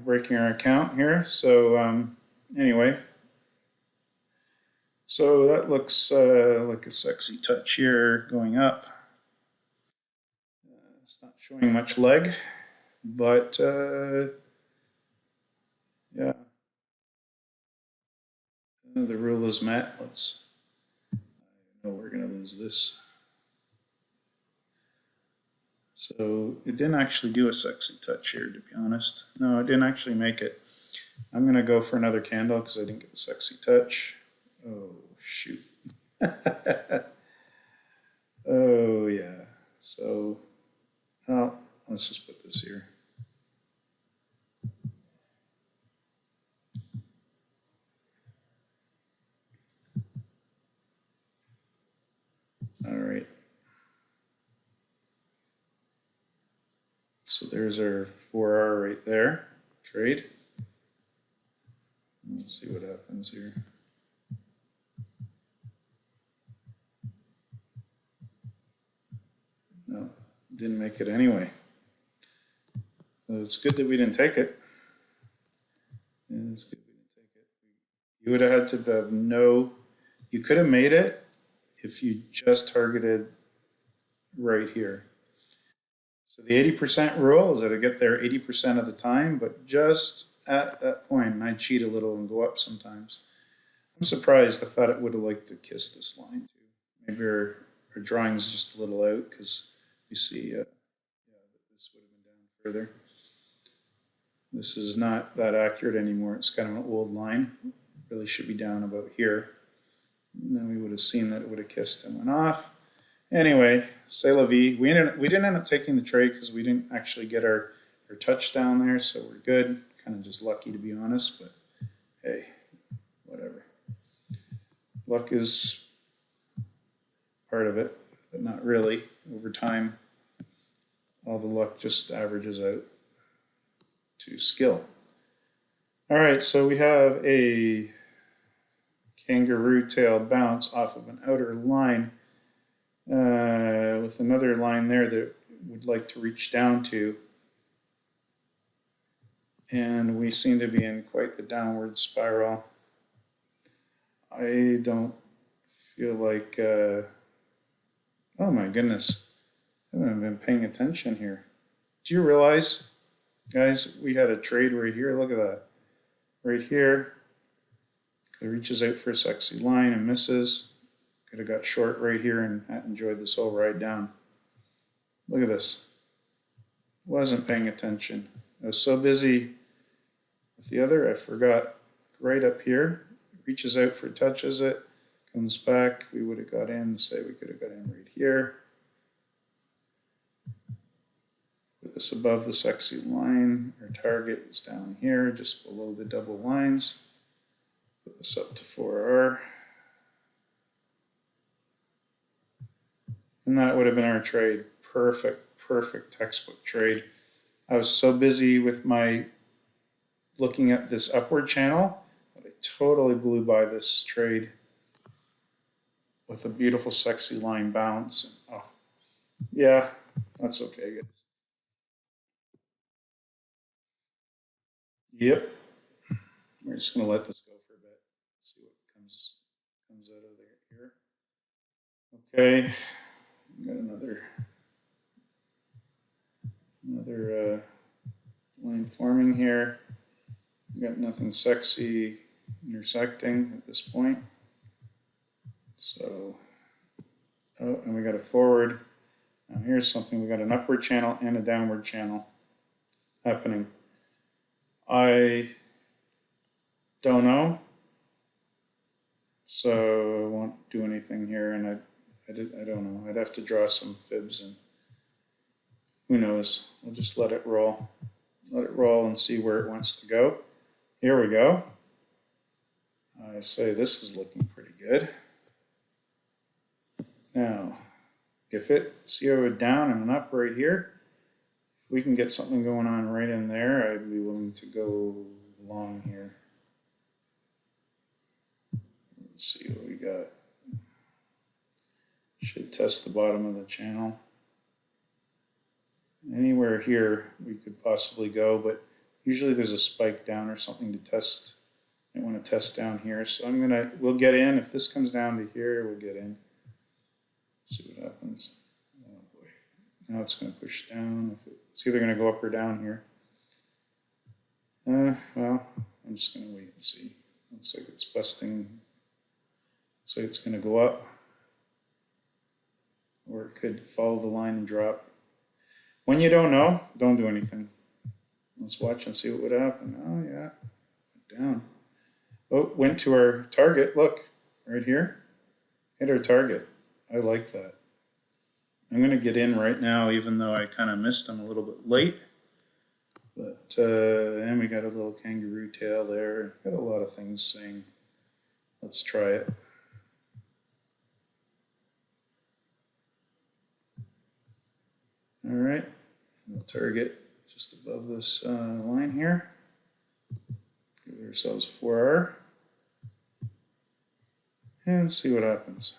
breaking our account here. So anyway, so that looks like a sexy touch here going up. It's not showing much leg, but yeah, the rule is met. I know we're going to lose this. So it didn't actually do a sexy touch here, to be honest. No, it didn't actually make it. I'm going to go for another candle because I didn't get the sexy touch. Oh, shoot. Oh, yeah. So, let's just put this here. All right. So there's our 4R right there, trade. Let's see what happens here. No, didn't make it anyway. So it's good that we didn't take it. And it's good we didn't take it. You would have had to have you could have made it if you just targeted right here. So the 80% rule is that I get there 80% of the time, but just at that point, and I cheat a little and go up sometimes. I'm surprised. I thought it would have liked to kiss this line too. Maybe our drawing is just a little out because you see, yeah, this would have been down further. This is not that accurate anymore. It's kind of an old line. It really should be down about here. And then we would have seen that it would have kissed and went off. Anyway, c'est la vie. We didn't end up taking the trade because we didn't actually get our touchdown there, so we're good. Kind of just lucky, to be honest, but hey, whatever. Luck is part of it, but not really. Over time, all the luck just averages out to skill. All right, so we have a kangaroo tail bounce off of an outer line with another line there that we'd like to reach down to. And we seem to be in quite the downward spiral. I don't feel like, oh my goodness, I haven't been paying attention here. Do you realize, guys, we had a trade right here, look at that. Right here, it reaches out for a sexy line and misses. Could have got short right here and enjoyed this whole ride down. Look at this. Wasn't paying attention. I was so busy with the other, I forgot. Right up here, reaches out for touches it, comes back, we would have got in, say we could have got in right here. Put this above the sexy line. Our target is down here, just below the double lines. Put this up to 4R. And that would have been our trade. Perfect, perfect textbook trade. I was so busy with my looking at this upward channel that I totally blew by this trade with a beautiful sexy line bounce. Oh, yeah, that's okay, guys. Yep. We're just going to let this go for a bit. See what comes out of here. Okay. Got another line forming here. We got nothing sexy intersecting at this point. So, oh, and we got a forward. Now here's something. We got an upward channel and a downward channel happening. I don't know. So I won't do anything here, and I don't know. I'd have to draw some fibs, and who knows. We'll just let it roll. Let it roll and see where it wants to go. Here we go. I say this is looking pretty good. Now, if it, see how we're down and an up right here, if we can get something going on right in there, I'd be willing to go long here. Let's see what we got. Should test the bottom of the channel. Anywhere here we could possibly go, but usually there's a spike down or something to test. I want to test down here, so we'll get in. If this comes down to here, we'll get in. See what happens. Oh boy. Now it's going to push down. It's either going to go up or down here. Well, I'm just going to wait and see. Looks like it's busting. Looks like it's going to go up. Or it could follow the line and drop. When you don't know, don't do anything. Let's watch and see what would happen. Oh yeah, went down. Oh, went to our target. Look, right here. Hit our target. I like that. I'm going to get in right now, even though I kind of missed them a little bit late. But, and we got a little kangaroo tail there. Got a lot of things saying, let's try it. All right, we'll target just above this line here. Give ourselves 4R. And see what happens.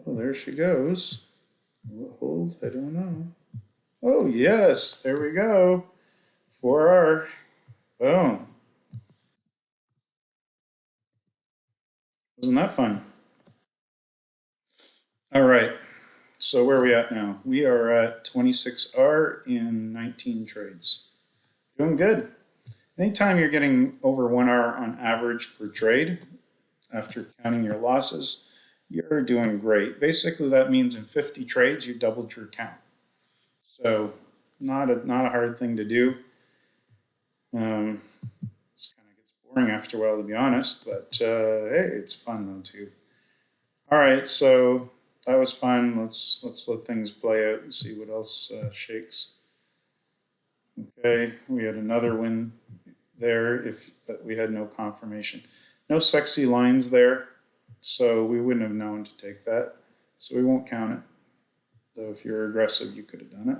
Oh, there she goes. Will it hold? I don't know. Oh, yes, there we go. 4R. Boom. Wasn't that fun? All right, so where are we at now? We are at 26R in 19 trades. Doing good. Anytime you're getting over 1R on average per trade, after counting your losses, you're doing great. Basically, that means in 50 trades, you doubled your count. So not a hard thing to do. This kind of gets boring after a while, to be honest, but hey, it's fun though too. All right, so that was fun. Let's let things play out and see what else shakes. Okay, we had another win there, but we had no confirmation. No sexy lines there, so we wouldn't have known to take that. So we won't count it. Though if you're aggressive, you could have done it.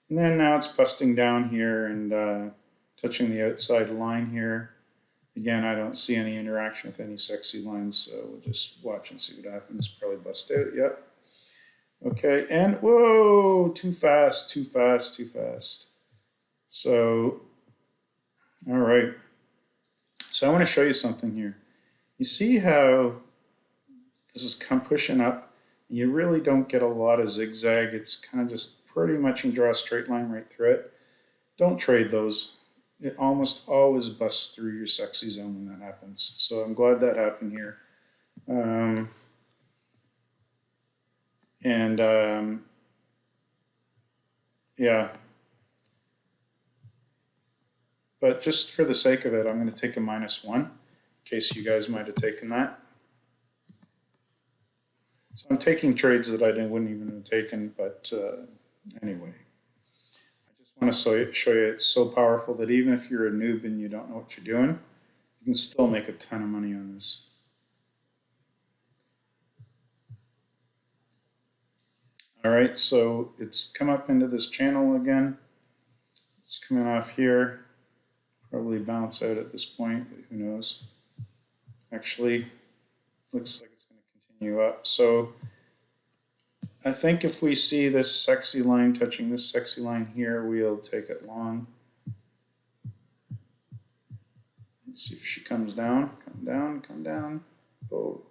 And then now it's busting down here and touching the outside line here. Again, I don't see any interaction with any sexy lines, so we'll just watch and see what happens. Probably bust out, yep. Okay, and whoa, too fast, too fast, too fast. So, all right. So I want to show you something here. You see how this is pushing up. You really don't get a lot of zigzag. It's kind of just pretty much you can draw a straight line right through it. Don't trade those. It almost always busts through your sexy zone when that happens. So I'm glad that happened here. Yeah. But just for the sake of it, I'm going to take a -1. case you guys might have taken that. So I'm taking trades that I wouldn't even have taken, but anyway. I just want to show you it's so powerful that even if you're a noob and you don't know what you're doing, you can still make a ton of money on this. All right, so it's come up into this channel again. It's coming off here. Probably bounce out at this point, but who knows. Actually, looks like it's going to continue up. So I think if we see this sexy line touching this sexy line here, we'll take it long. Let's see if she comes down, come down, come down. Oh,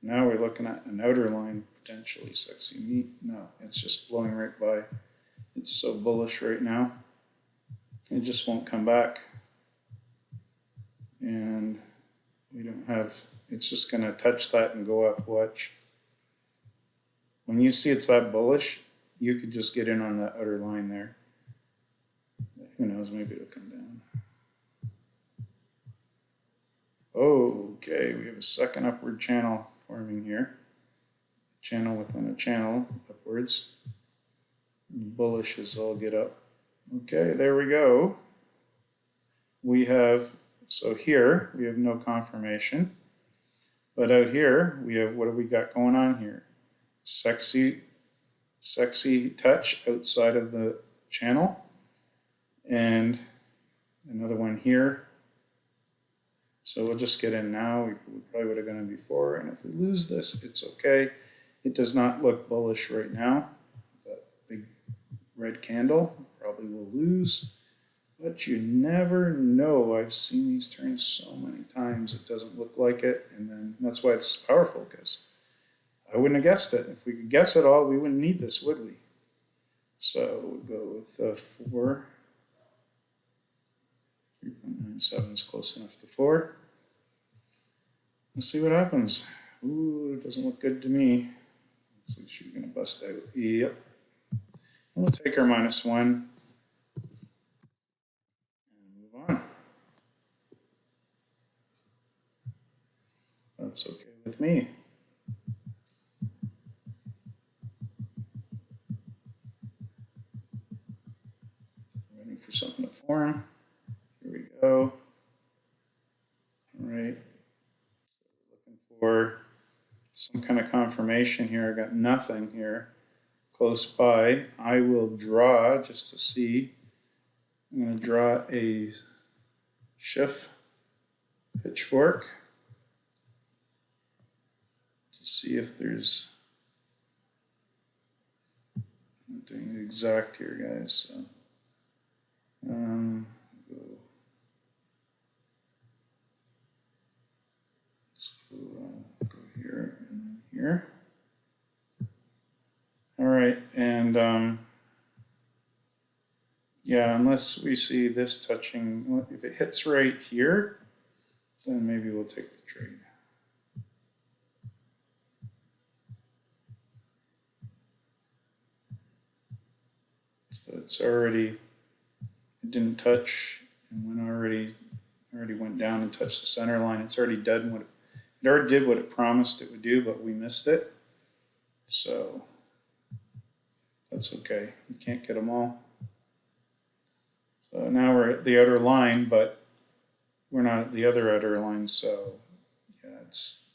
now we're looking at an outer line, potentially sexy meat. No, it's just blowing right by. It's so bullish right now. It just won't come back. And we don't have, it's just going to touch that and go up. Watch. When you see it's that bullish, you could just get in on that outer line there. Who knows, maybe it'll come down. Okay, we have a second upward channel forming here. Channel within a channel upwards. Bullish as all get up. Okay, there we go. We have, so here we have no confirmation. But out here, we have, what have we got going on here? Sexy touch outside of the channel. And another one here. So we'll just get in now. We probably would have gone in before. And if we lose this, it's okay. It does not look bullish right now. That big red candle probably will lose. But you never know. I've seen these turns so many times. It doesn't look like it. And then that's why it's powerful, because I wouldn't have guessed it. If we could guess it all, we wouldn't need this, would we? So we'll go with 4. 3.97 is close enough to 4. Let's see what happens. Ooh, it doesn't look good to me. Looks like she's going to bust out. Yep. We'll take our -1 and move on. That's okay with me. Waiting for something to form. Here we go. All right. So we're looking for some kind of confirmation here. I got nothing here close by. I will draw just to see. I'm going to draw a shift pitchfork to see if there's, I'm not doing the exact here, guys. So, go here and then here. All right, and yeah, unless we see this touching, if it hits right here, then maybe we'll take the trade. So it's already, it didn't touch, and when already went down and touched the center line. It's already done what it already did what it promised it would do, but we missed it. So that's okay. You can't get them all. So now we're at the outer line, but we're not at the other outer line. So yeah, it's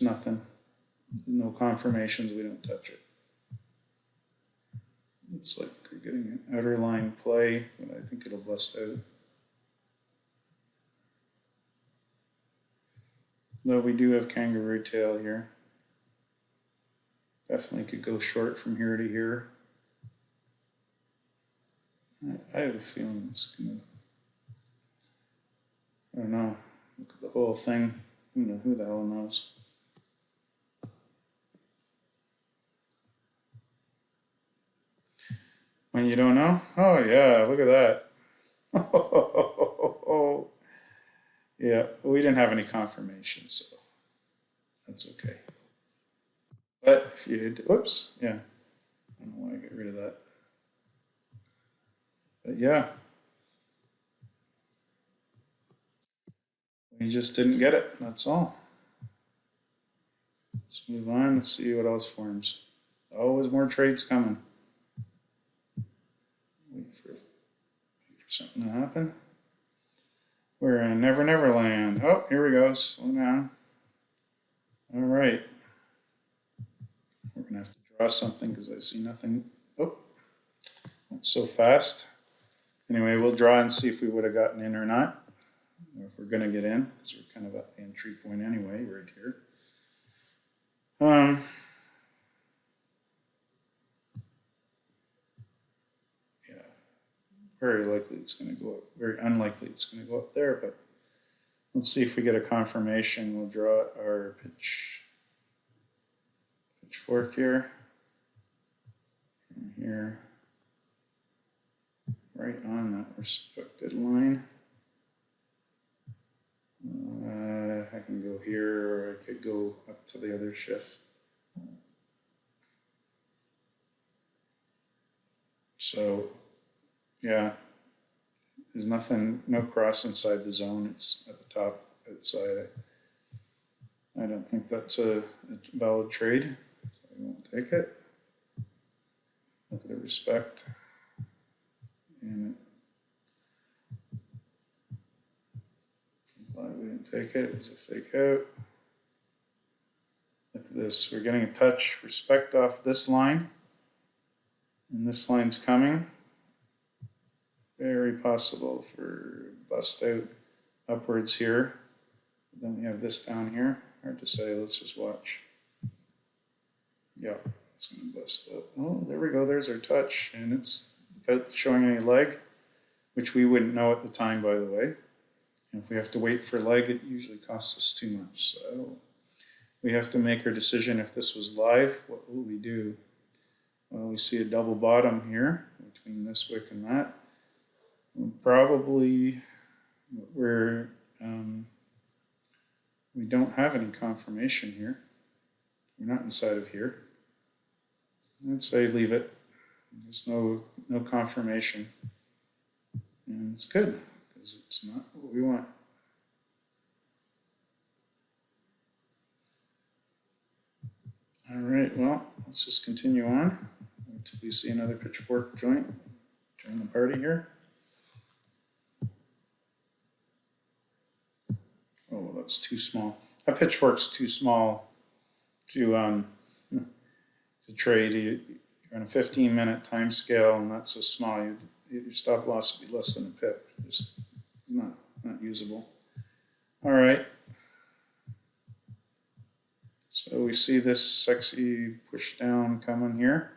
nothing. No confirmations. We don't touch it. Looks like we're getting an outer line play, but I think it'll bust out. Though we do have kangaroo tail here. Definitely could go short from here to here. I have a feeling it's gonna, I don't know, look at the whole thing. Who the hell knows? When you don't know? Oh yeah, look at that. Yeah, we didn't have any confirmation, so that's okay. But if you did, whoops, yeah, I don't want to get rid of that. But yeah. We just didn't get it, that's all. Let's move on, let's see what else forms. Always more trades coming. Wait for something to happen. We're in Never Never Land. Oh, here we go, slow down. All right. We're gonna have to draw something because I see nothing. Oh, not so fast. Anyway, we'll draw and see if we would have gotten in or not. Or if we're gonna get in, because we're kind of at the entry point anyway, right here. Yeah, very likely it's going to go up. Very unlikely it's going to go up there, but let's see if we get a confirmation. We'll draw our pitchfork here, from here, right on that respected line. I can go here, or I could go up to the other shift. So, yeah, there's nothing, no cross inside the zone. It's at the top outside. I don't think that's a valid trade, so I won't take it. Look at the respect. And glad we didn't take it. It was a fake out. Look at this. We're getting a touch respect off this line. And this line's coming. Very possible for bust out upwards here. Then we have this down here. Hard to say. Let's just watch. Yeah, it's going to bust up. Oh, there we go. There's our touch. And it's without showing any leg, which we wouldn't know at the time, by the way. And if we have to wait for leg, it usually costs us too much. So we have to make our decision. If this was live, what will we do? Well, we see a double bottom here between this wick and that. Probably we don't have any confirmation here. We're not inside of here. I'd say leave it. There's no confirmation. And it's good because it's not what we want. All right, well, let's just continue on until we see another pitchfork join the party here. Oh, that's too small. That pitchfork's too small to trade. You're on a 15-minute time scale, and that's so small. Your stop loss would be less than a pip. Just not usable. All right. So we see this sexy push down coming here,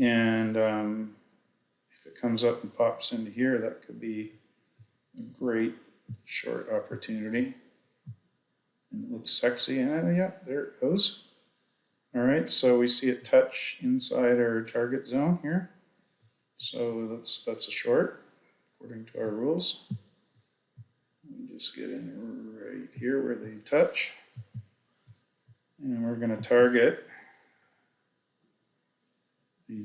and if it comes up and pops into here, that could be a great short opportunity. And it looks sexy, and yeah, there it goes. All right, so we see it touch inside our target zone here. So that's a short, according to our rules. We just get in right here where they touch. And we're going to target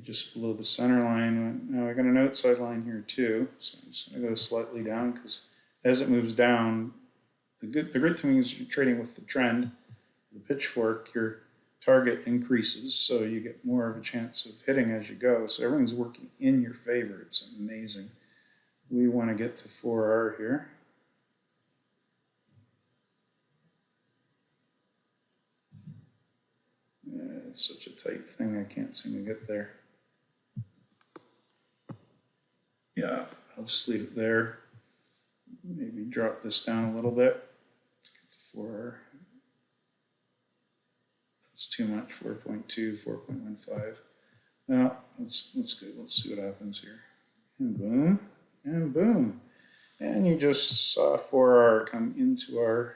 just below the center line. Now I got an outside line here too, so I'm just going to go slightly down because as it moves down, the great thing is you're trading with the trend. The pitchfork, your target increases, so you get more of a chance of hitting as you go. So everything's working in your favor. It's amazing. We want to get to 4R here. It's such a tight thing, I can't seem to get there. Yeah, I'll just leave it there. Maybe drop this down a little bit to get to 4R. That's too much, 4.2, 4.15. Now, that's good. Let's see what happens here. And boom, and boom. And you just saw 4R come into our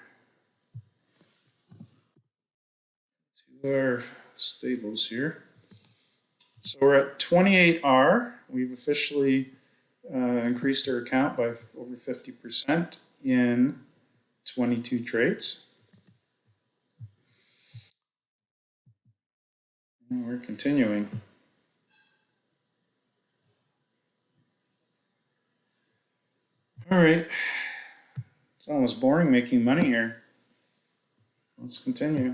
stables here. So we're at 28R. We've officially increased our account by over 50% in 22 trades. And we're continuing. All right. It's almost boring making money here. Let's continue.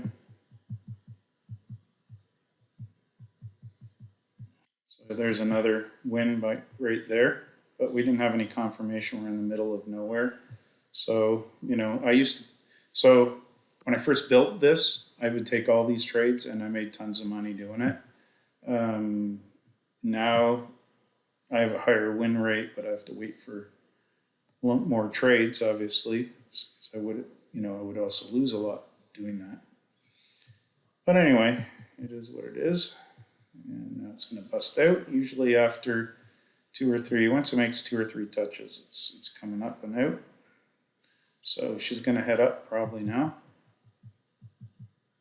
So there's another win by right there, but we didn't have any confirmation. We're in the middle of nowhere. So, you know, so when I first built this, I would take all these trades and I made tons of money doing it. Now I have a higher win rate, but I have to wait for a lot more trades, obviously. So I would, I would also lose a lot doing that. But anyway, it is what it is. And now it's going to bust out. Usually after 2 or 3, once it makes 2 or 3 touches, it's coming up and out. So she's going to head up probably now.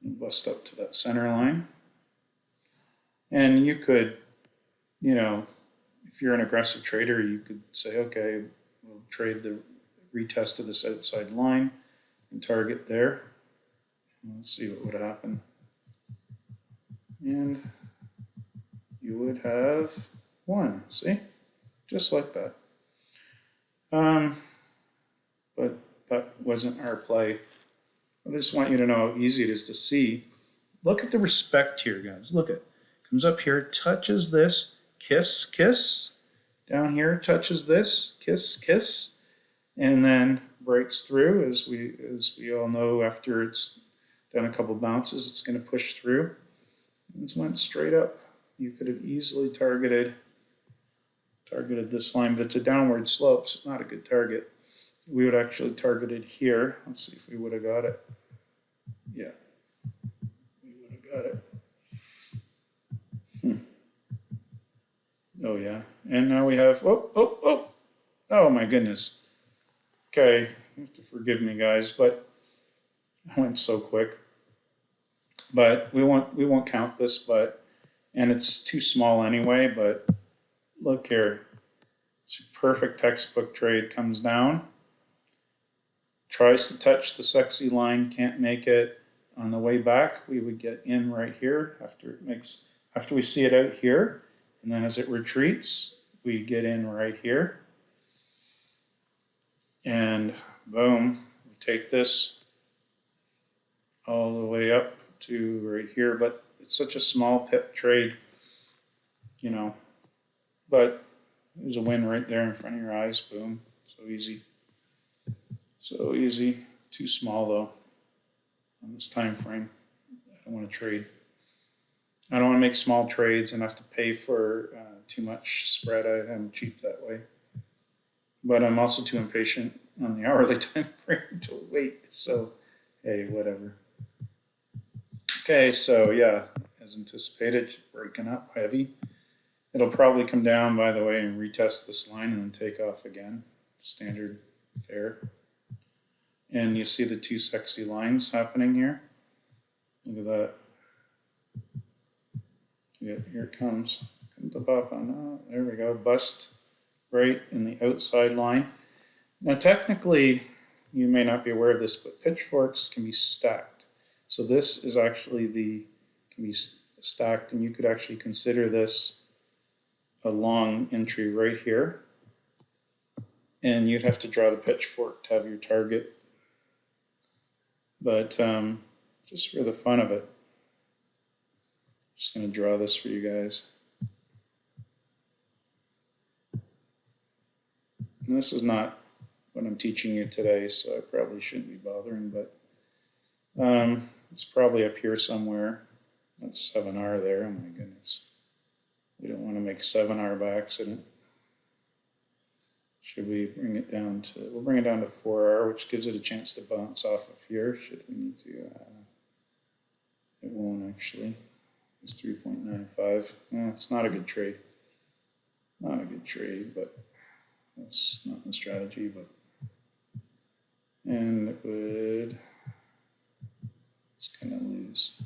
And bust up to that center line. And you could, if you're an aggressive trader, you could say, okay, we'll trade the retest of this outside line and target there. Let's see what would happen. And you would have won, see? Just like that. But that wasn't our play. I just want you to know how easy it is to see. Look at the respect here, guys. Look at comes up here, touches this, kiss, kiss. Down here, touches this, kiss, kiss. And then breaks through, as we all know, after it's done a couple bounces, it's going to push through. And it went straight up. You could have easily targeted this line, but it's a downward slope, so it's not a good target. We would actually target it here. Let's see if we would have got it. Yeah, we would have got it. Oh yeah, and now we have, oh my goodness. Okay, you have to forgive me, guys, but I went so quick. But we won't count this, and it's too small anyway, but look here. It's a perfect textbook trade. Comes down, tries to touch the sexy line, can't make it. On the way back, we would get in right here after we see it out here, and then as it retreats, we get in right here. And boom, we take this all the way up to right here, but it's such a small pip trade, but there's a win right there in front of your eyes. Boom. So easy. So easy. Too small though on this time frame. I don't want to trade. I don't want to make small trades and have to pay for too much spread. I'm cheap that way. But I'm also too impatient on the hourly time frame to wait. So, hey, whatever. Okay, so yeah, as anticipated, breaking up heavy. It'll probably come down, by the way, and retest this line and then take off again. Standard fare. And you see the 2 sexy lines happening here. Look at that. Yeah, here it comes. Comes up on. Oh, there we go. Bust right in the outside line. Now, technically, you may not be aware of this, but pitchforks can be stacked. So this is actually can be stacked, and you could actually consider this a long entry right here. And you'd have to draw the pitchfork to have your target. But just for the fun of it, I'm just going to draw this for you guys. And this is not what I'm teaching you today, so I probably shouldn't be bothering, but it's probably up here somewhere. That's 7R there. Oh my goodness. We don't want to make 7R by accident. Should we bring it down to, we'll bring it down to 4R, which gives it a chance to bounce off of here. Should we need to, it won't actually. It's 3.95. It's not a good trade. Not a good trade, but that's not the strategy, but, and it would, it's going to lose.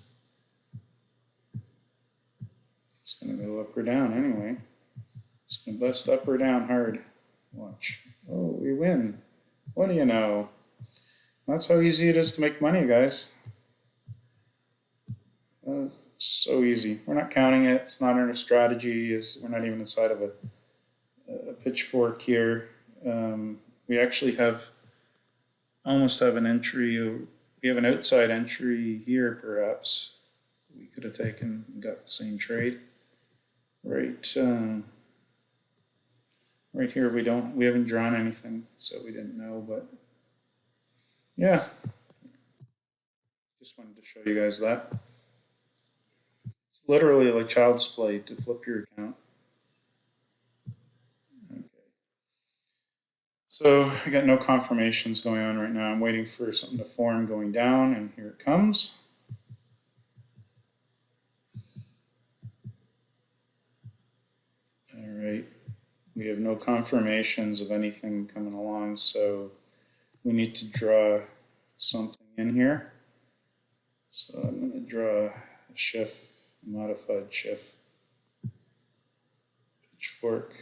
It's going to go up or down anyway. It's going to bust up or down hard. Watch. Oh, we win. What do you know? That's how easy it is to make money, guys. So easy. We're not counting it. It's not in our strategy. We're not even inside of a pitchfork here. We actually have almost have an entry. We have an outside entry here, perhaps. We could have taken and got the same trade. Right, right here we haven't drawn anything, so we didn't know, but yeah. Just wanted to show you guys that. It's literally like child's play to flip your account. Okay. So I got no confirmations going on right now. I'm waiting for something to form going down, and here it comes. All right. We have no confirmations of anything coming along, so we need to draw something in here. So I'm going to draw a shift, a modified shift, pitchfork,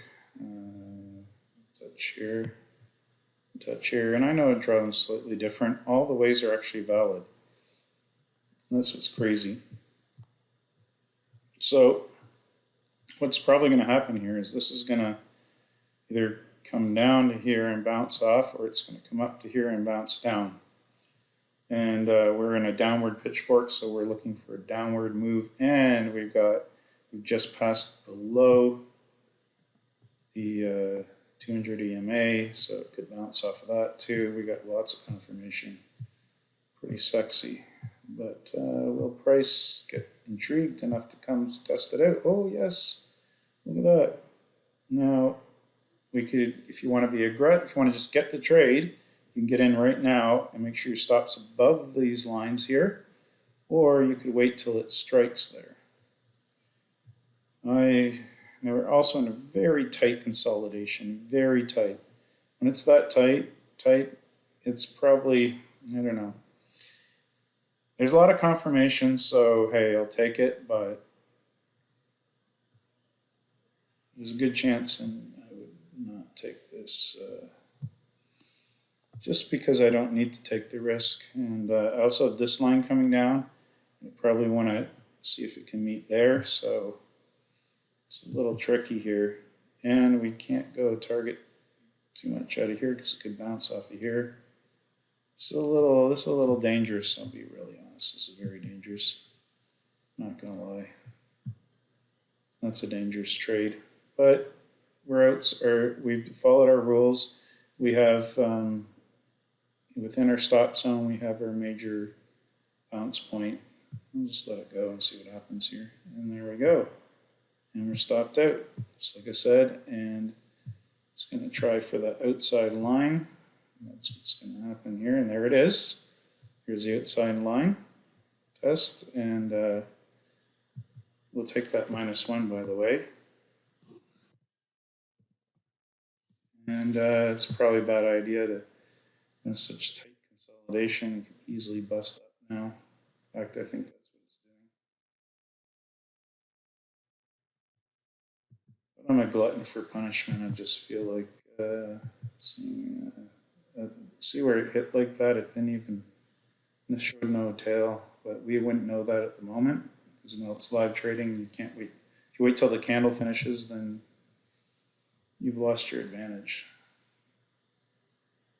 touch here, and I know I draw them slightly different. All the ways are actually valid. That's what's crazy. So what's probably going to happen here is this is going to either come down to here and bounce off, or it's going to come up to here and bounce down. And we're in a downward pitchfork, so we're looking for a downward move, and we've just passed below the 200 EMA, so it could bounce off of that too. We got lots of confirmation. Pretty sexy. But will price get intrigued enough to come to test it out? Oh yes, look at that. Now we could, if you want to be aggressive, if you want to just get the trade, you can get in right now and make sure your stop's above these lines here, or you could wait till it strikes there. Now we're also in a very tight consolidation, very tight. When it's that tight, it's probably, I don't know. There's a lot of confirmation, so hey, I'll take it, but there's a good chance and I would not take this just because I don't need to take the risk. And I also have this line coming down. I probably want to see if it can meet there, so it's a little tricky here. And we can't go target too much out of here because it could bounce off of here. This is a little dangerous, I'll be really honest. This is very dangerous. Not gonna lie. That's a dangerous trade. But we've followed our rules. We have within our stop zone, we have our major bounce point. I'll just let it go and see what happens here. And there we go. And we're stopped out, just like I said, and it's going to try for that outside line. That's what's going to happen here, and there it is. Here's the outside line test, and we'll take that -1, by the way. And it's probably a bad idea to, in such tight consolidation, it could easily bust up now. In fact, I think that's what it's doing. But I'm a glutton for punishment. I just feel like see where it hit like that. It didn't even, it showed no tail, but we wouldn't know that at the moment because it's live trading. You can't wait. If you wait till the candle finishes, then you've lost your advantage.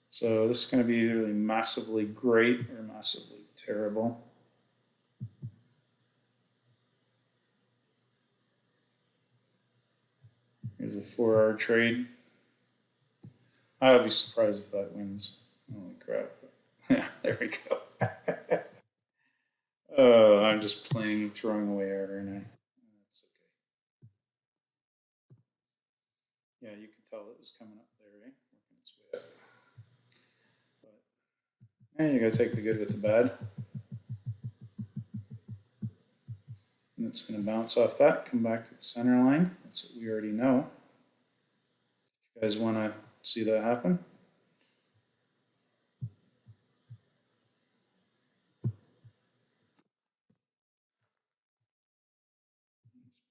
So this is going to be really massively great or massively terrible. Here's a 4-hour trade. I would be surprised if that wins. Holy crap. Yeah, there we go. Oh, I'm just throwing away air, aren't I? That's okay. Yeah, you can tell it was coming up there, right? Working its way up. But, you gotta take the good with the bad. And it's gonna bounce off that, come back to the center line. That's what we already know. You guys wanna see that happen?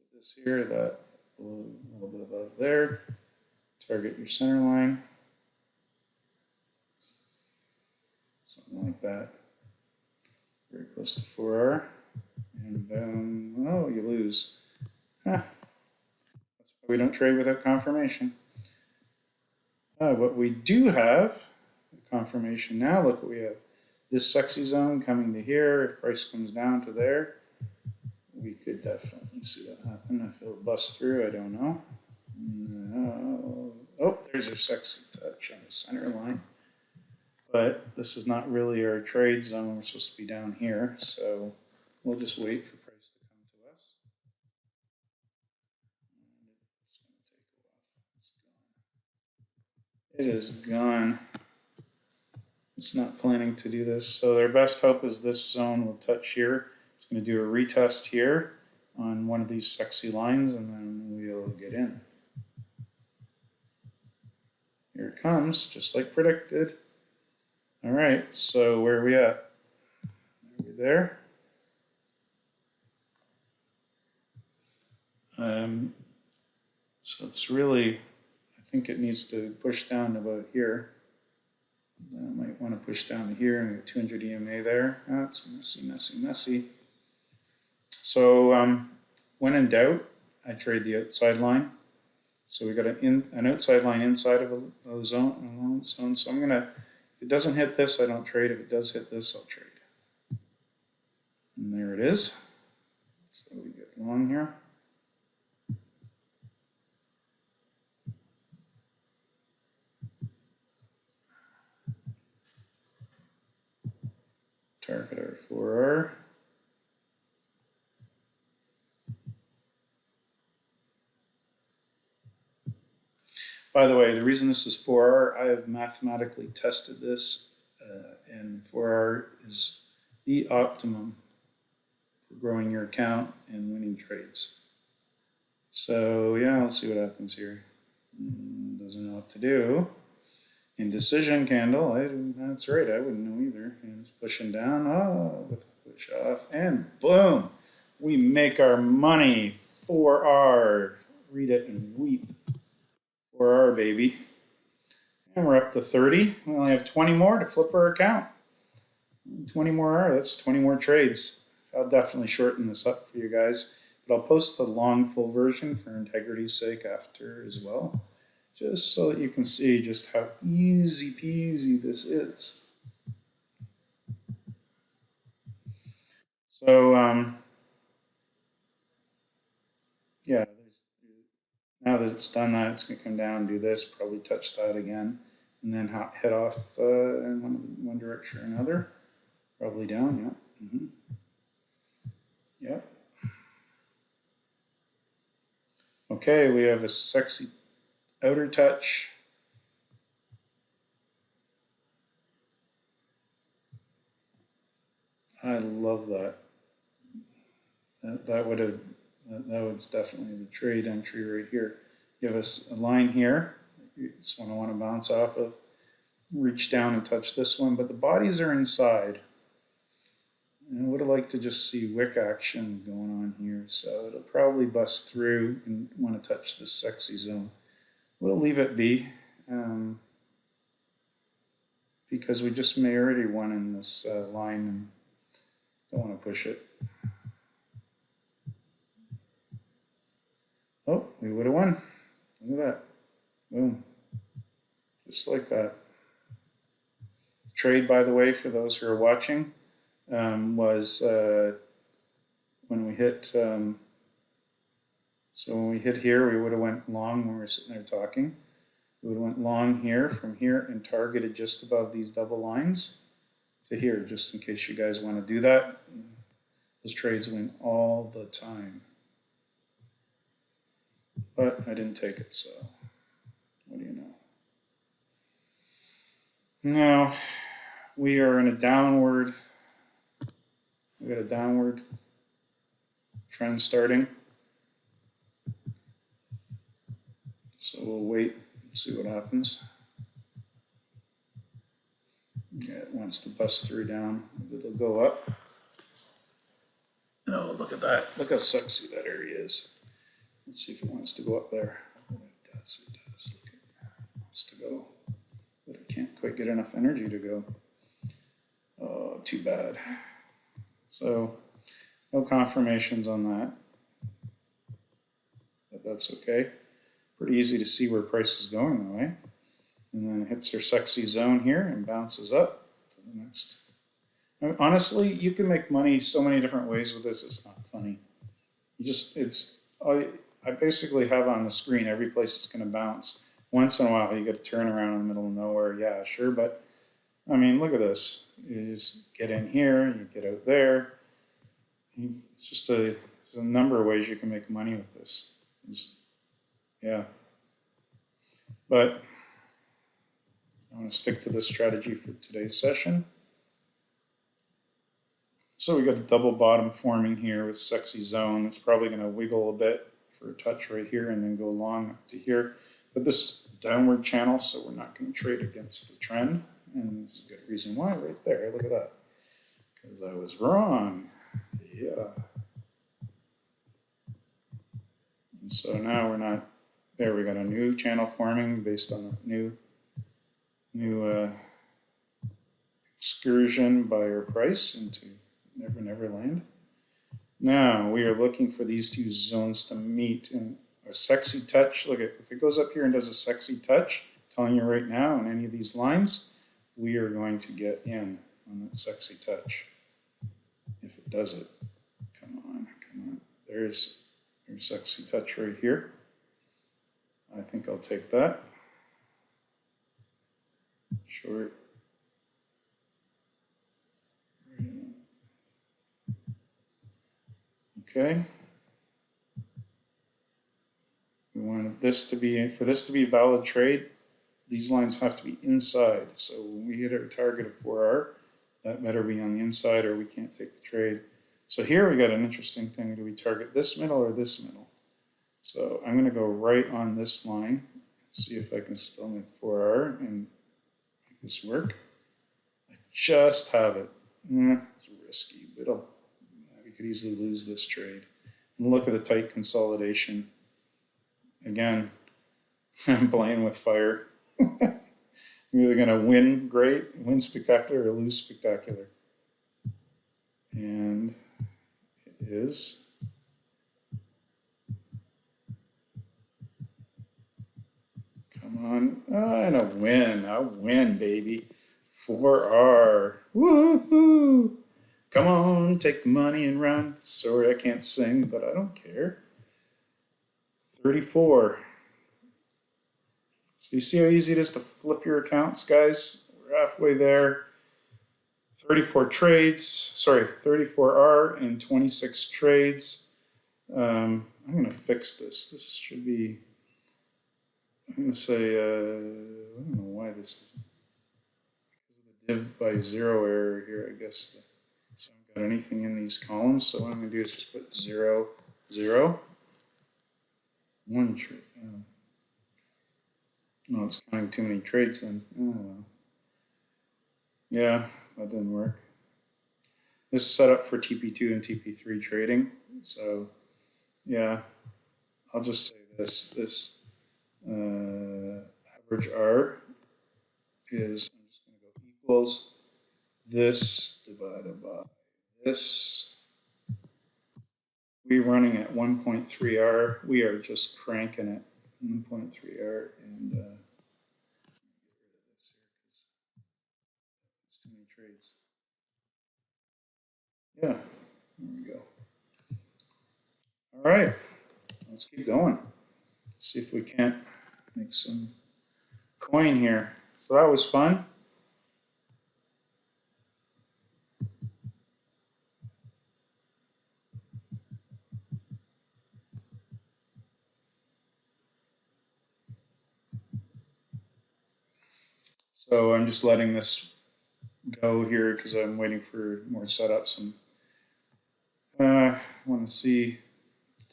Put this here, that a little bit above there. Target your center line. Something like that. Very close to 4R. And boom, oh, you lose. Huh. That's why we don't trade without confirmation. What we do have confirmation now. Look what we have. This sexy zone coming to here. If price comes down to there, we could definitely see that happen. If it'll bust through, I don't know. No. Oh, there's our sexy touch on the center line. But this is not really our trade zone. We're supposed to be down here. So we'll just wait for price to come to us. It's going to take a while. It's gone. It is gone. It's not planning to do this. So their best hope is this zone will touch here. It's going to do a retest here on one of these sexy lines, and then we'll get in. Here it comes, just like predicted. All right, so where are we at? Are we there? So it's really, I think it needs to push down about here. I might want to push down to here and get 200 EMA there. Oh, it's messy, messy, messy. So when in doubt, I trade the outside line. So we got an outside line inside of a zone. So I'm gonna, if it doesn't hit this, I don't trade. If it does hit this, I'll trade. And there it is. So we get long here. Target our 4R. By the way, the reason this is 4R, I have mathematically tested this, and 4R is the optimum for growing your account and winning trades. So yeah, let's see what happens here. Doesn't know what to do. Indecision candle, that's right, I wouldn't know either. And it's pushing down, with a push off, and boom, we make our money. 4R, read it and weep. 4R, baby. And we're up to 30. We only have 20 more to flip our account. 20 more R, that's 20 more trades. I'll definitely shorten this up for you guys, but I'll post the long full version for integrity's sake after as well, just so that you can see just how easy peasy this is. So, yeah, now that it's done that, it's going to come down, do this, probably touch that again, and then head off in one direction or another. Probably down, yeah. Yep. Okay, we have a sexy outer touch. I love that. That was definitely the trade entry right here. Give us a line here. It's one I want to bounce off of. Reach down and touch this one, but the bodies are inside. And I would have liked to just see wick action going on here, so it'll probably bust through and want to touch this sexy zone. We'll leave it be, because we just may already won in this line and don't want to push it. Oh, we would have won. Look at that. Boom. Just like that. Trade, by the way, for those who are watching, was when we hit, so when we hit here, we would have went long when we were sitting there talking. We would have went long here from here and targeted just above these double lines to here, just in case you guys want to do that. Those trades win all the time. But I didn't take it, so what do you know? Now, we are in a downward, we got a downward trend starting. So we'll wait and see what happens. Yeah, it wants to bust through down. It'll go up. Oh, look at that. Look how sexy that area is. Let's see if it wants to go up there. Oh, it does. It does. Look, it wants to go. But it can't quite get enough energy to go. Oh, too bad. So, no confirmations on that. But that's okay. Pretty easy to see where price is going, though, eh? and then hits her sexy zone here and bounces up to the next. Honestly, you can make money so many different ways with this. It's not funny. I basically have on the screen every place it's going to bounce. Once in a while, you get to turn around in the middle of nowhere. Yeah, sure, but I mean, look at this. You just get in here, you get out there. It's just there's a number of ways you can make money with this. Yeah. But I want to stick to this strategy for today's session. So we got a double bottom forming here with sexy zone. It's probably going to wiggle a bit for a touch right here and then go long up to here. But this downward channel, so we're not going to trade against the trend. And there's a good reason why right there. Look at that. Because I was wrong. Yeah. And so now we're not there. We got a new channel forming based on the new excursion by our price into Never Land. Now we are looking for these two zones to meet in a sexy touch. Look at, if it goes up here and does a sexy touch, I'm telling you right now, on any of these lines, we are going to get in on that sexy touch. If it does it, come on. There's your sexy touch right here. I think I'll take that. Short. Okay. We want this to be, for this to be valid trade, these lines have to be inside. So when we hit our target of 4R, that better be on the inside or we can't take the trade. So here we got an interesting thing. Do we target this middle or this middle? So I'm going to go right on this line, see if I can still make 4R and make this work. I just have it. It's risky, but we could easily lose this trade. And look at the tight consolidation. Again, I'm playing with fire. I'm either going to win great, win spectacular, or lose spectacular. And it is. Come on. And a win, baby. 4R. Woohoo! Come on, take the money and run. Sorry, I can't sing, but I don't care. 34. So you see how easy it is to flip your accounts, guys? We're halfway there. 34 trades, 34R and 26 trades. I'm going to fix this. This should be, I'm going to say, I don't know why this is. Because of the div by zero error here, I guess. So I haven't got anything in these columns. So what I'm going to do is just put 0, 0. 1 trade. No, it's counting too many trades then. Oh, well. Yeah, that didn't work. This is set up for TP2 and TP3 trading. So, yeah, I'll just say this average R is, I'm just going to go equals this divided by this. We're running at 1.3R. We are just cranking it. 1.3R and it's too many trades. Yeah, there we go. All right, let's keep going. See if we can't make some coin here. So that was fun. So I'm just letting this go here because I'm waiting for more setups. And I want to see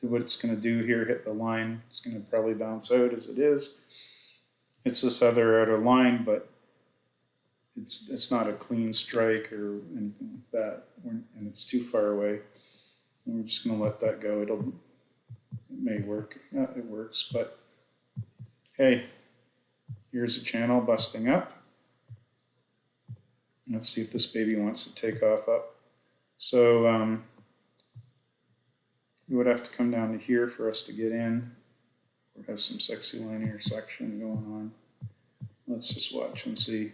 what it's going to do here. Hit the line. It's going to probably bounce out as it is. It's this other outer line, but it's not a clean strike or anything like that. And it's too far away. And we're just going to let that go. It may work. Yeah, it works, but hey, here's a channel busting up. Let's see if this baby wants to take off up. So we would have to come down to here for us to get in. Or have some sexy linear section going on. Let's just watch and see.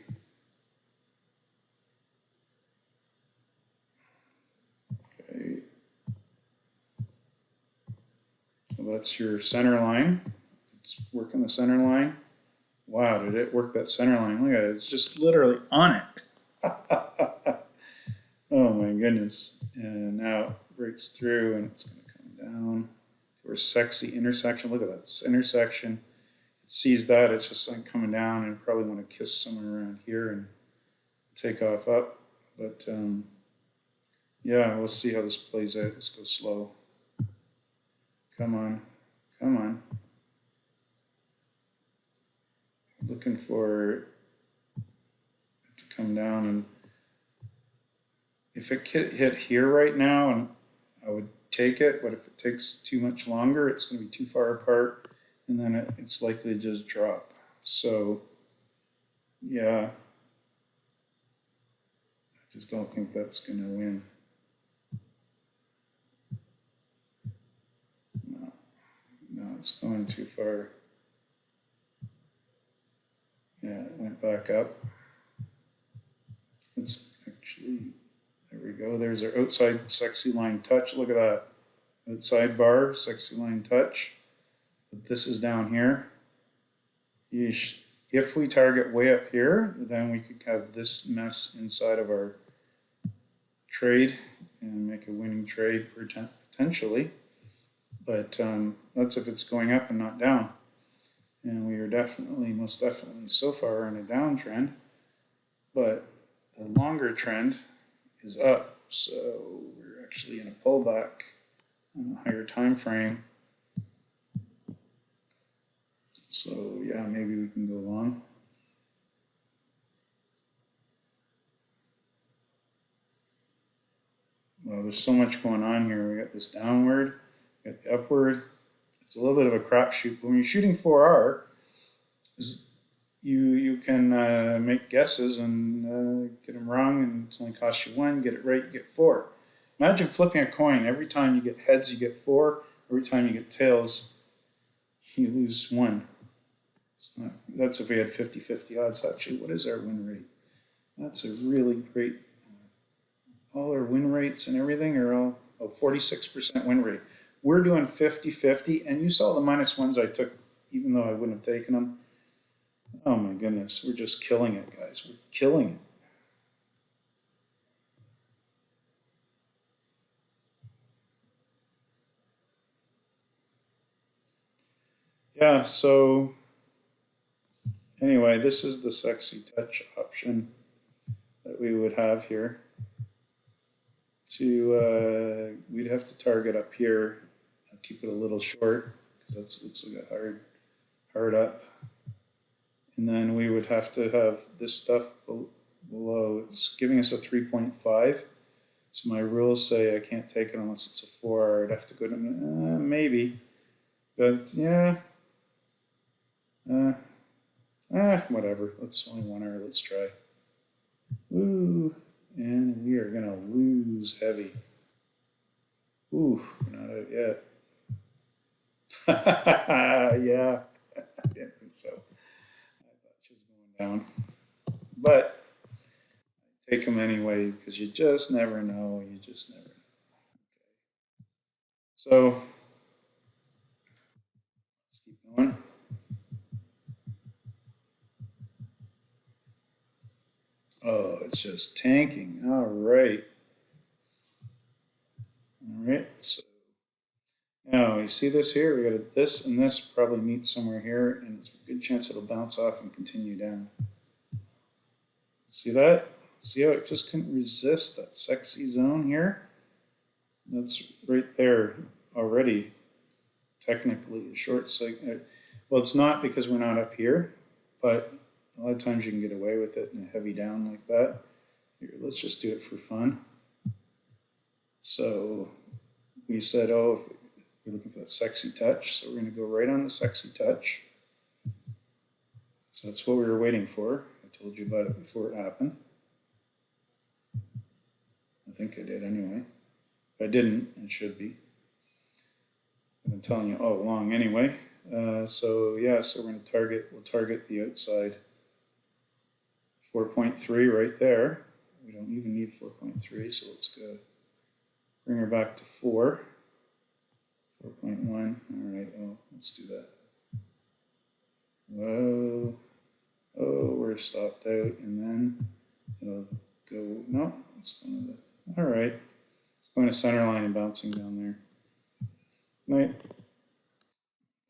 Okay. So that's your center line. It's working the center line. Wow, did it work that center line? Look at it, it's just literally on it. Oh my goodness. And now it breaks through and it's going to come down to our sexy intersection. Look at that, it's intersection. It sees that, it's just like coming down and probably want to kiss somewhere around here and take off up. But yeah, we'll see how this plays out. Let's go slow. Come on, come on. Looking for it to come down, and if it hit here right now, and I would take it, but if it takes too much longer, it's going to be too far apart, and then it's likely to just drop. So yeah, I just don't think that's going to win. No, it's going too far. Yeah, it went back up. It's actually, there we go. There's our outside sexy line touch. Look at that. Outside bar, sexy line touch. But this is down here. Yeesh. If we target way up here, then we could have this mess inside of our trade and make a winning trade potentially. But that's if it's going up and not down. And we are definitely, most definitely so far in a downtrend, but the longer trend is up. So we're actually in a pullback on a higher time frame. So yeah, maybe we can go long. Well, there's so much going on here. We got this downward, we got the upward. It's a little bit of a crapshoot, but when you're shooting 4R, you can make guesses and get them wrong, and it's only cost you 1. Get it right, you get 4. Imagine flipping a coin. Every time you get heads, you get 4. Every time you get tails, you lose 1. So that's if we had 50-50 odds. Actually, what is our win rate? That's a really great. All our win rates and everything are all 46% win rate. We're doing 50-50, and you saw the -1s I took, even though I wouldn't have taken them. Oh my goodness, we're just killing it, guys. We're killing it. Yeah, so anyway, this is the sexy touch option that we would have here. We'd have to target up here. I'll keep it a little short because it's like a hard up. And then we would have to have this stuff below. It's giving us a 3.5. So my rules say I can't take it unless it's a 4. I'd have to go to maybe. But yeah. Whatever. It's only 1 hour. Let's try. Woo. And we are going to lose heavy. Ooh, we're not out yet. Yeah. I didn't think so. I thought she was going down. But I take them anyway because you just never know. You just never know. Okay. So let's keep going. Oh, it's just tanking. All right. All right. So now you see this here? We got this and this probably meet somewhere here, and it's a good chance it'll bounce off and continue down. See that? See how it just couldn't resist that sexy zone here? That's right there already, technically a short signal. Well, it's not because we're not up here, but a lot of times you can get away with it in a heavy down like that. Here, let's just do it for fun. So we said, oh, if we're looking for that sexy touch, so we're going to go right on the sexy touch. So that's what we were waiting for. I told you about it before it happened. I think I did anyway. If I didn't, it should be. I've been telling you all along anyway. So yeah, so we're going to we'll target the outside 4.3 right there. We don't even need 4.3, so let's go bring her back to 4. 4.1. All right, well, let's do that. Whoa. Oh, we're stopped out, and then it'll go, no, it's going to the, all right. It's going to center line and bouncing down there. Right.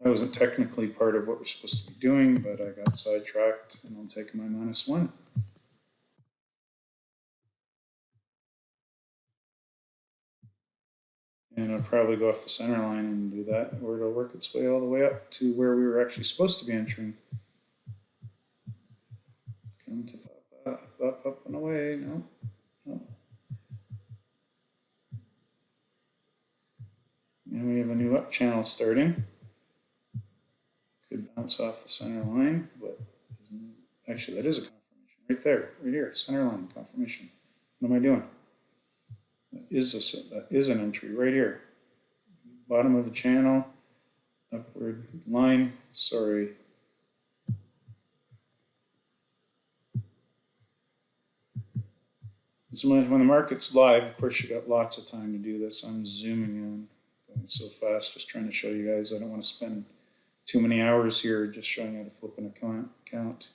That wasn't technically part of what we're supposed to be doing, but I got sidetracked, and I'll take my -1. And I'll probably go off the center line and do that, or it'll work its way all the way up to where we were actually supposed to be entering. Come to up and away. No, no. And we have a new up channel starting. Could bounce off the center line, but actually that is a confirmation right there, right here, center line confirmation. What am I doing? That is an entry right here. Bottom of the channel, upward line, sorry. So when the market's live, of course you got lots of time to do this. I'm zooming in, going so fast, just trying to show you guys. I don't want to spend too many hours here just showing you how to flip an account.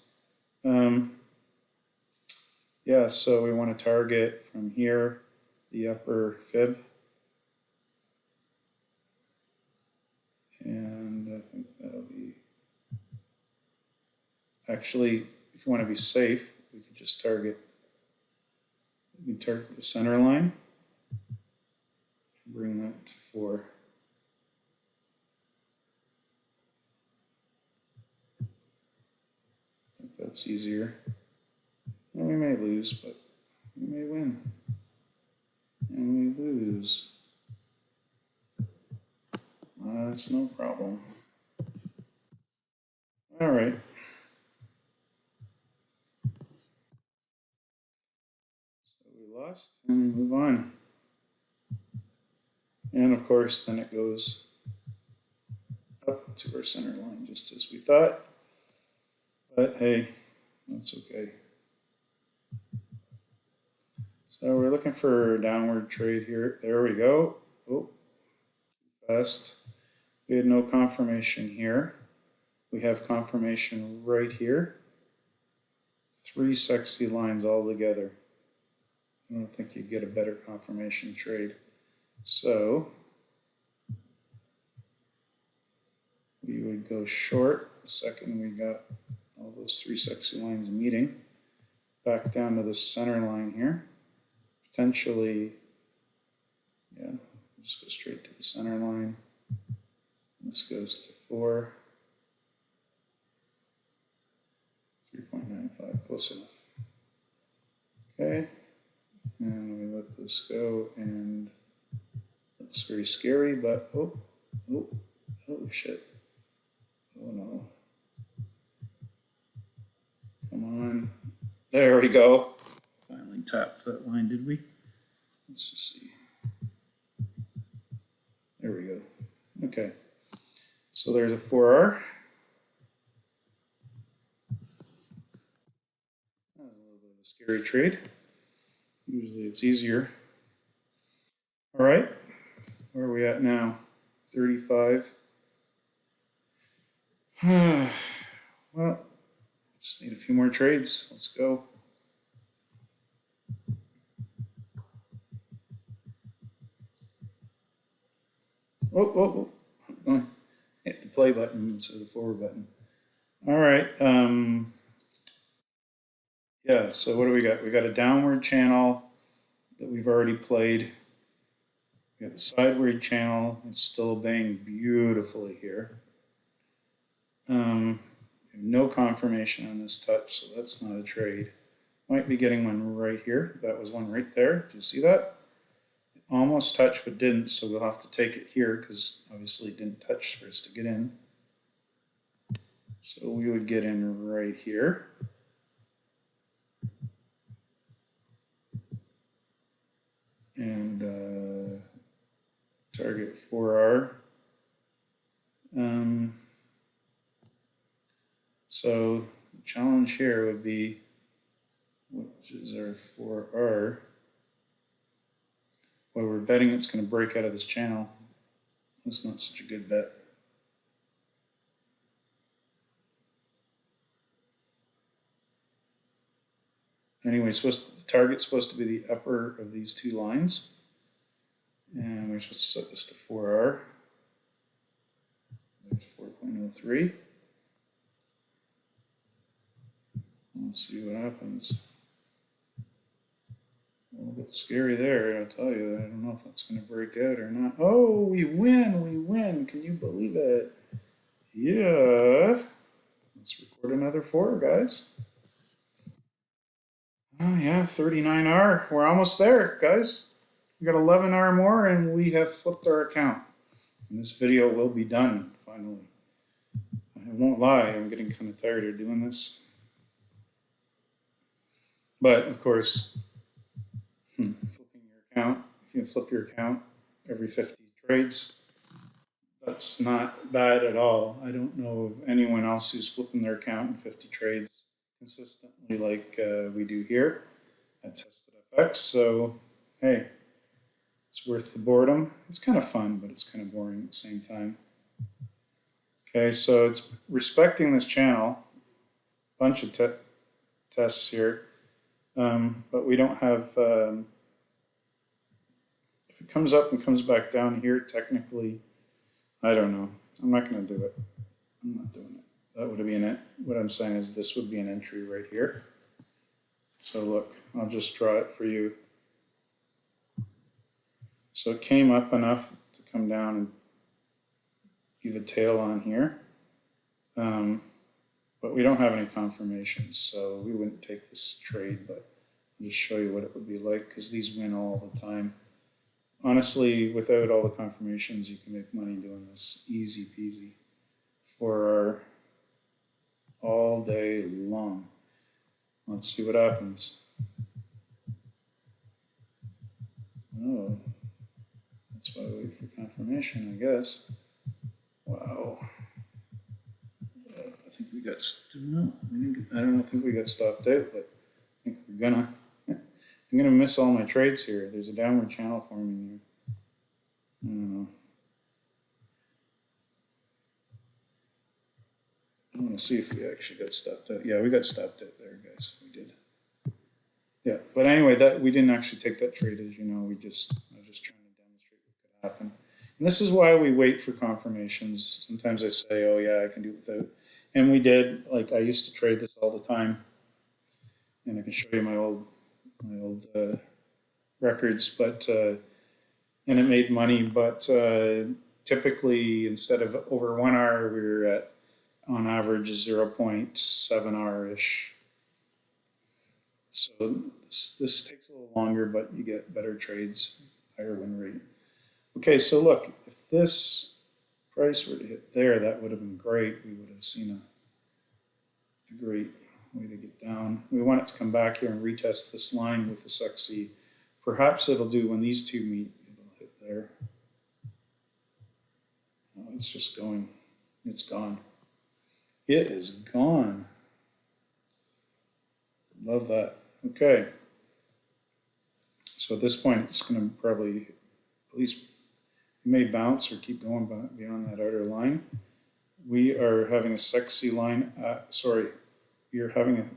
Yeah, so we want to target from here, the upper fib. And I think that'll be, actually, if you want to be safe, we could just target the center line, bring that to 4. I think that's easier. And we may lose, but we may win. And we lose. That's no problem. All right. So we lost, and we move on. And of course, then it goes up to our center line, just as we thought. But hey, that's okay. So we're looking for a downward trade here. There we go. Oh, fast. We had no confirmation here. We have confirmation right here. 3 sexy lines all together. I don't think you get a better confirmation trade. So we would go short the second we got all those 3 sexy lines meeting. Back down to the center line here. Potentially, yeah, just go straight to the center line. This goes to 4. 3.95, close enough. Okay, and we let this go, and it's very scary, but oh shit. Oh no. Come on. There we go. Finally tapped that line, did we? Let's just see. There we go. Okay. So there's a 4R. That was a little bit of a scary trade. Usually it's easier. All right. Where are we at now? 35. Well, just need a few more trades. Let's go. Oh. Hit the play button instead of the forward button. All right. Yeah, so what do we got? We got a downward channel that we've already played. We got a sideward channel. It's still obeying beautifully here. No confirmation on this touch, so that's not a trade. Might be getting one right here. That was one right there. Do you see that? It almost touched but didn't, so we'll have to take it here because obviously it didn't touch for us to get in. So we would get in right here. And target 4R. So the challenge here would be which is our 4R. Well, we're betting it's going to break out of this channel. That's not such a good bet. Anyway, the target's supposed to be the upper of these two lines. And we're supposed to set this to 4R. There's 4.03. Let's see what happens. A little bit scary there, I'll tell you. I don't know if that's going to break out or not. Oh, we win! We win! Can you believe it? Yeah. Let's record another 4, guys. Oh, yeah, 39R. We're almost there, guys. We got 11R more, and we have flipped our account. And this video will be done, finally. I won't lie, I'm getting kind of tired of doing this. But, of course, flipping your account, if you flip your account every 50 trades, that's not bad at all. I don't know of anyone else who's flipping their account in 50 trades consistently like we do here at TestedFX. So, hey, it's worth the boredom. It's kind of fun, but it's kind of boring at the same time. Okay, so it's respecting this channel. Bunch of tests here. But we don't have, if it comes up and comes back down here, technically, I don't know. I'm not going to do it. I'm not doing it. That would be it. What I'm saying is this would be an entry right here. So look, I'll just draw it for you. So it came up enough to come down and give a tail on here. But we don't have any confirmations, so we wouldn't take this trade, but I'll just show you what it would be like, because these win all the time. Honestly, without all the confirmations, you can make money doing this easy peasy for all day long. Let's see what happens. Oh, that's why I wait for confirmation, I guess. Wow. I think we got, no, I don't think we got stopped out, but I think we're gonna. I'm gonna miss all my trades here. There's a downward channel forming here. I don't know. I want to see if we actually got stopped out. Yeah, we got stopped out there, guys. We did. Yeah, but anyway, that we didn't actually take that trade, as you know. I was just trying to demonstrate what could happen. And this is why we wait for confirmations. Sometimes I say, oh yeah, I can do it without. And we did. Like, I used to trade this all the time. And I can show you my old records, but and it made money, but typically instead of over 1 hour, we were at on average 0.7 ish. So this takes a little longer, but you get better trades, higher win rate. Okay, so look, if this price were to hit there, that would have been great. We would have seen a great way to get down. We want it to come back here and retest this line with the sexy. Perhaps it'll do when these two meet, it'll hit there. Oh, it's just going. It's gone. It is gone. Love that. Okay. So at this point, it's going to probably, at least, it may bounce or keep going beyond that outer line. We are having a sexy line. Sorry, you're having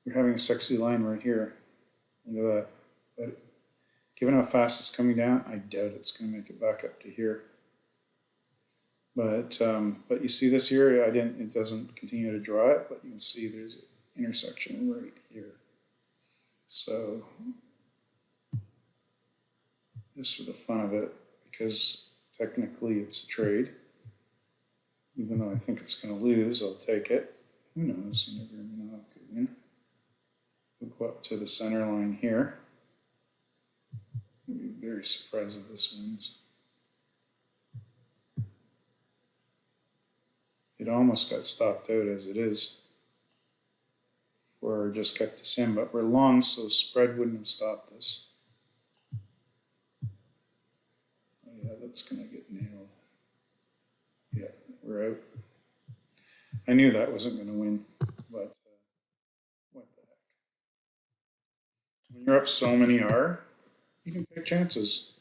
a sexy line right here. Look at that. But given how fast it's coming down, I doubt it's going to make it back up to here. But you see this here, it doesn't continue to draw it, but you can see there's an intersection right here. So just for the fun of it, because technically it's a trade, even though I think it's going to lose, I'll take it. Who knows? You never know how it could win. We'll go up to the center line here. I'll be very surprised if this wins. It almost got stopped out as it is, or just kept us in, but we're long, so spread wouldn't have stopped us. Oh yeah, that's gonna get nailed. Yeah, we're out. I knew that wasn't gonna win, but what the heck. When you're up so many R, you can take chances.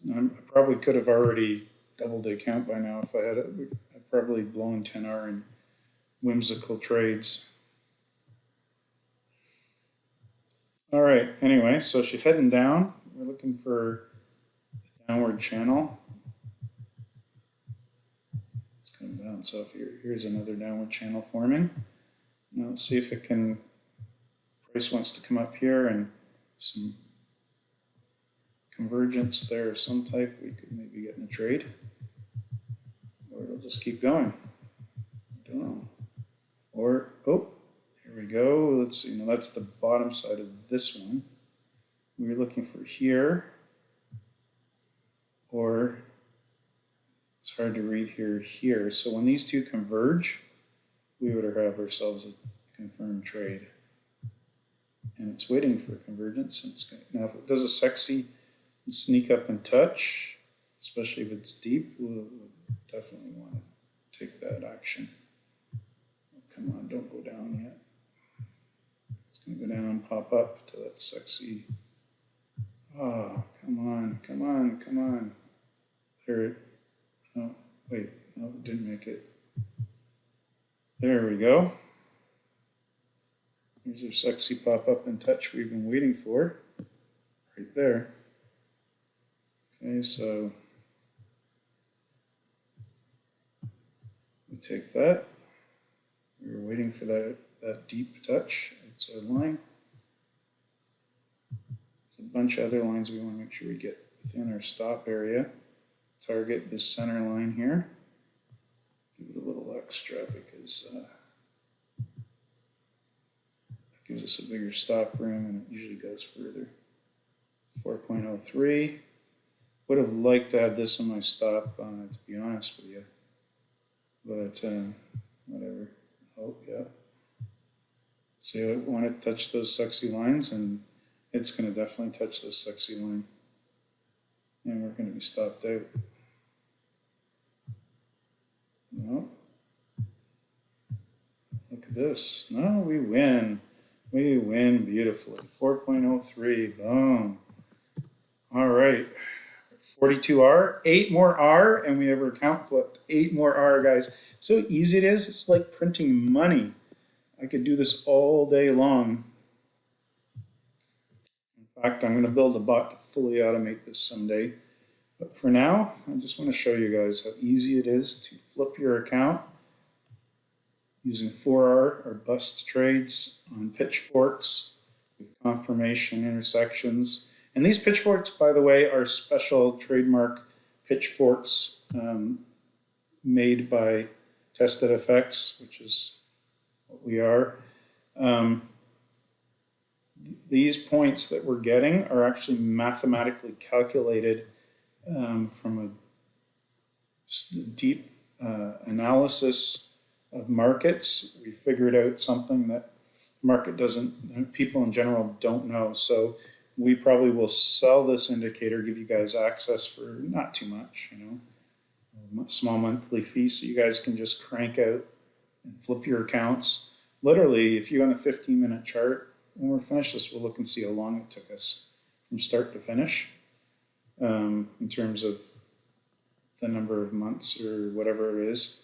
I probably could have already doubled the account by now if I had it. I'd probably blown 10R in whimsical trades. All right, anyway, so she's heading down. We're looking for a downward channel. It's going to bounce off here. Here's another downward channel forming. Now let's see if it can, price wants to come up here and some convergence there of some type. We could maybe get in a trade. Or it'll just keep going. I don't know. Or, oh, here we go. Let's see. Now that's the bottom side of this one. We were looking for here. Or it's hard to read here. So when these two converge, we would have ourselves a confirmed trade. And it's waiting for convergence. Now if it does a sexy sneak up and touch, especially if it's deep, we'll definitely want to take that action. Oh, come on, don't go down yet. It's going to go down and pop up to that sexy. Oh, come on, come on, come on. There. Oh, wait, no, it didn't make it. There we go. Here's our sexy pop up and touch we've been waiting for. Right there. Okay, so we take that. We were waiting for that deep touch. It's a line. There's a bunch of other lines we want to make sure we get within our stop area. Target this center line here. Give it a little extra because that gives us a bigger stop room and it usually goes further. 4.03. Would have liked to have this on my stop, to be honest with you. But whatever. Oh, yeah. See, I want to touch those sexy lines, and it's going to definitely touch this sexy line. And we're going to be stopped out. No. Look at this. No, we win. We win beautifully. 4.03. Boom. All right. 42R, 8 more R, and we have our account flipped. 8 more R, guys. So easy it is. It's like printing money. I could do this all day long. In fact, I'm going to build a bot to fully automate this someday. But for now, I just want to show you guys how easy it is to flip your account using 4R or bust trades on Pitchforks with confirmation intersections. And these Pitchforks, by the way, are special trademark Pitchforks made by TestedFX, which is what we are. These points that we're getting are actually mathematically calculated from a deep analysis of markets. We figured out something that market doesn't, people in general don't know. So we probably will sell this indicator, give you guys access for not too much, you know, a small monthly fee, so you guys can just crank out and flip your accounts. Literally, if you're on a 15-minute chart, when we're finished this, we'll look and see how long it took us from start to finish in terms of the number of months or whatever it is.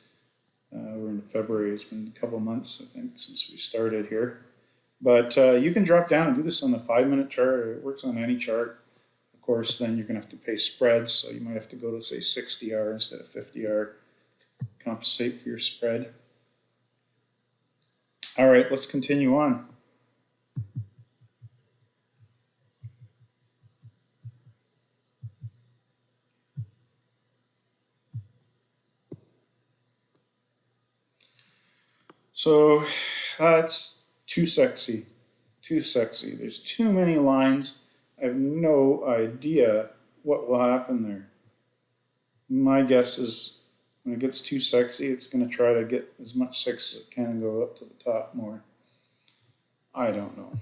We're in February. It's been a couple months, I think, since we started here. But you can drop down and do this on the 5-minute chart. It works on any chart. Of course, then you're going to have to pay spreads. So you might have to go to, say, 60R instead of 50R to compensate for your spread. All right, let's continue on. So that's too sexy, too sexy. There's too many lines. I have no idea what will happen there. My guess is when it gets too sexy, it's going to try to get as much sex as it can and go up to the top more. I don't know.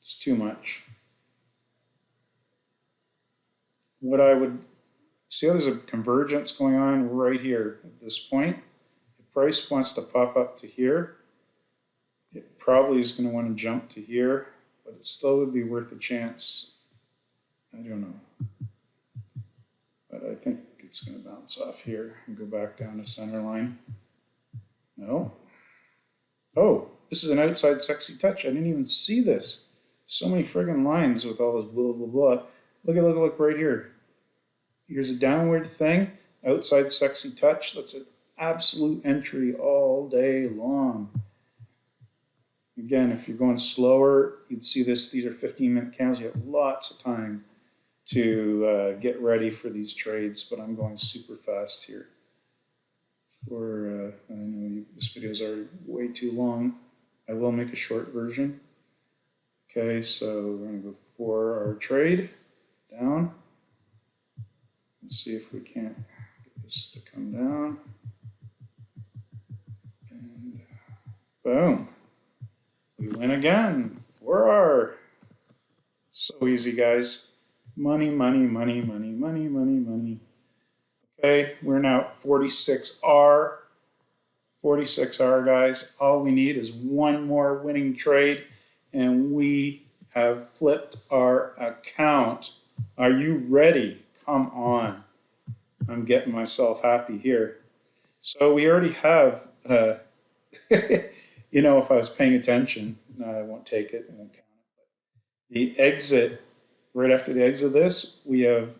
It's too much. What I would see, how there's a convergence going on right here at this point. If price wants to pop up to here, it probably is going to want to jump to here, but but still would be worth a chance. I don't know. But I think it's going to bounce off here and go back down to center line. No. Oh, this is an outside sexy touch. I didn't even see this. So many friggin' lines with all this blah, blah, blah. Look right here. Here's a downward thing, outside sexy touch. That's an absolute entry all day long. Again, if you're going slower, you'd see this. These are 15-minute candles. You have lots of time to get ready for these trades, but I'm going super fast here. I know this video is already way too long. I will make a short version. Okay, so we're going to go for our trade down. Let's see if we can't get this to come down. And boom. We win again. 4R. So easy, guys. Money, money, money, money, money, money, money. Okay, we're now at 46R. 46R, guys. All we need is one more winning trade, and we have flipped our account. Are you ready? Come on. I'm getting myself happy here. So we already have, you know, if I was paying attention, no, I won't take it, I won't count it. The exit, right after the exit of this, we have,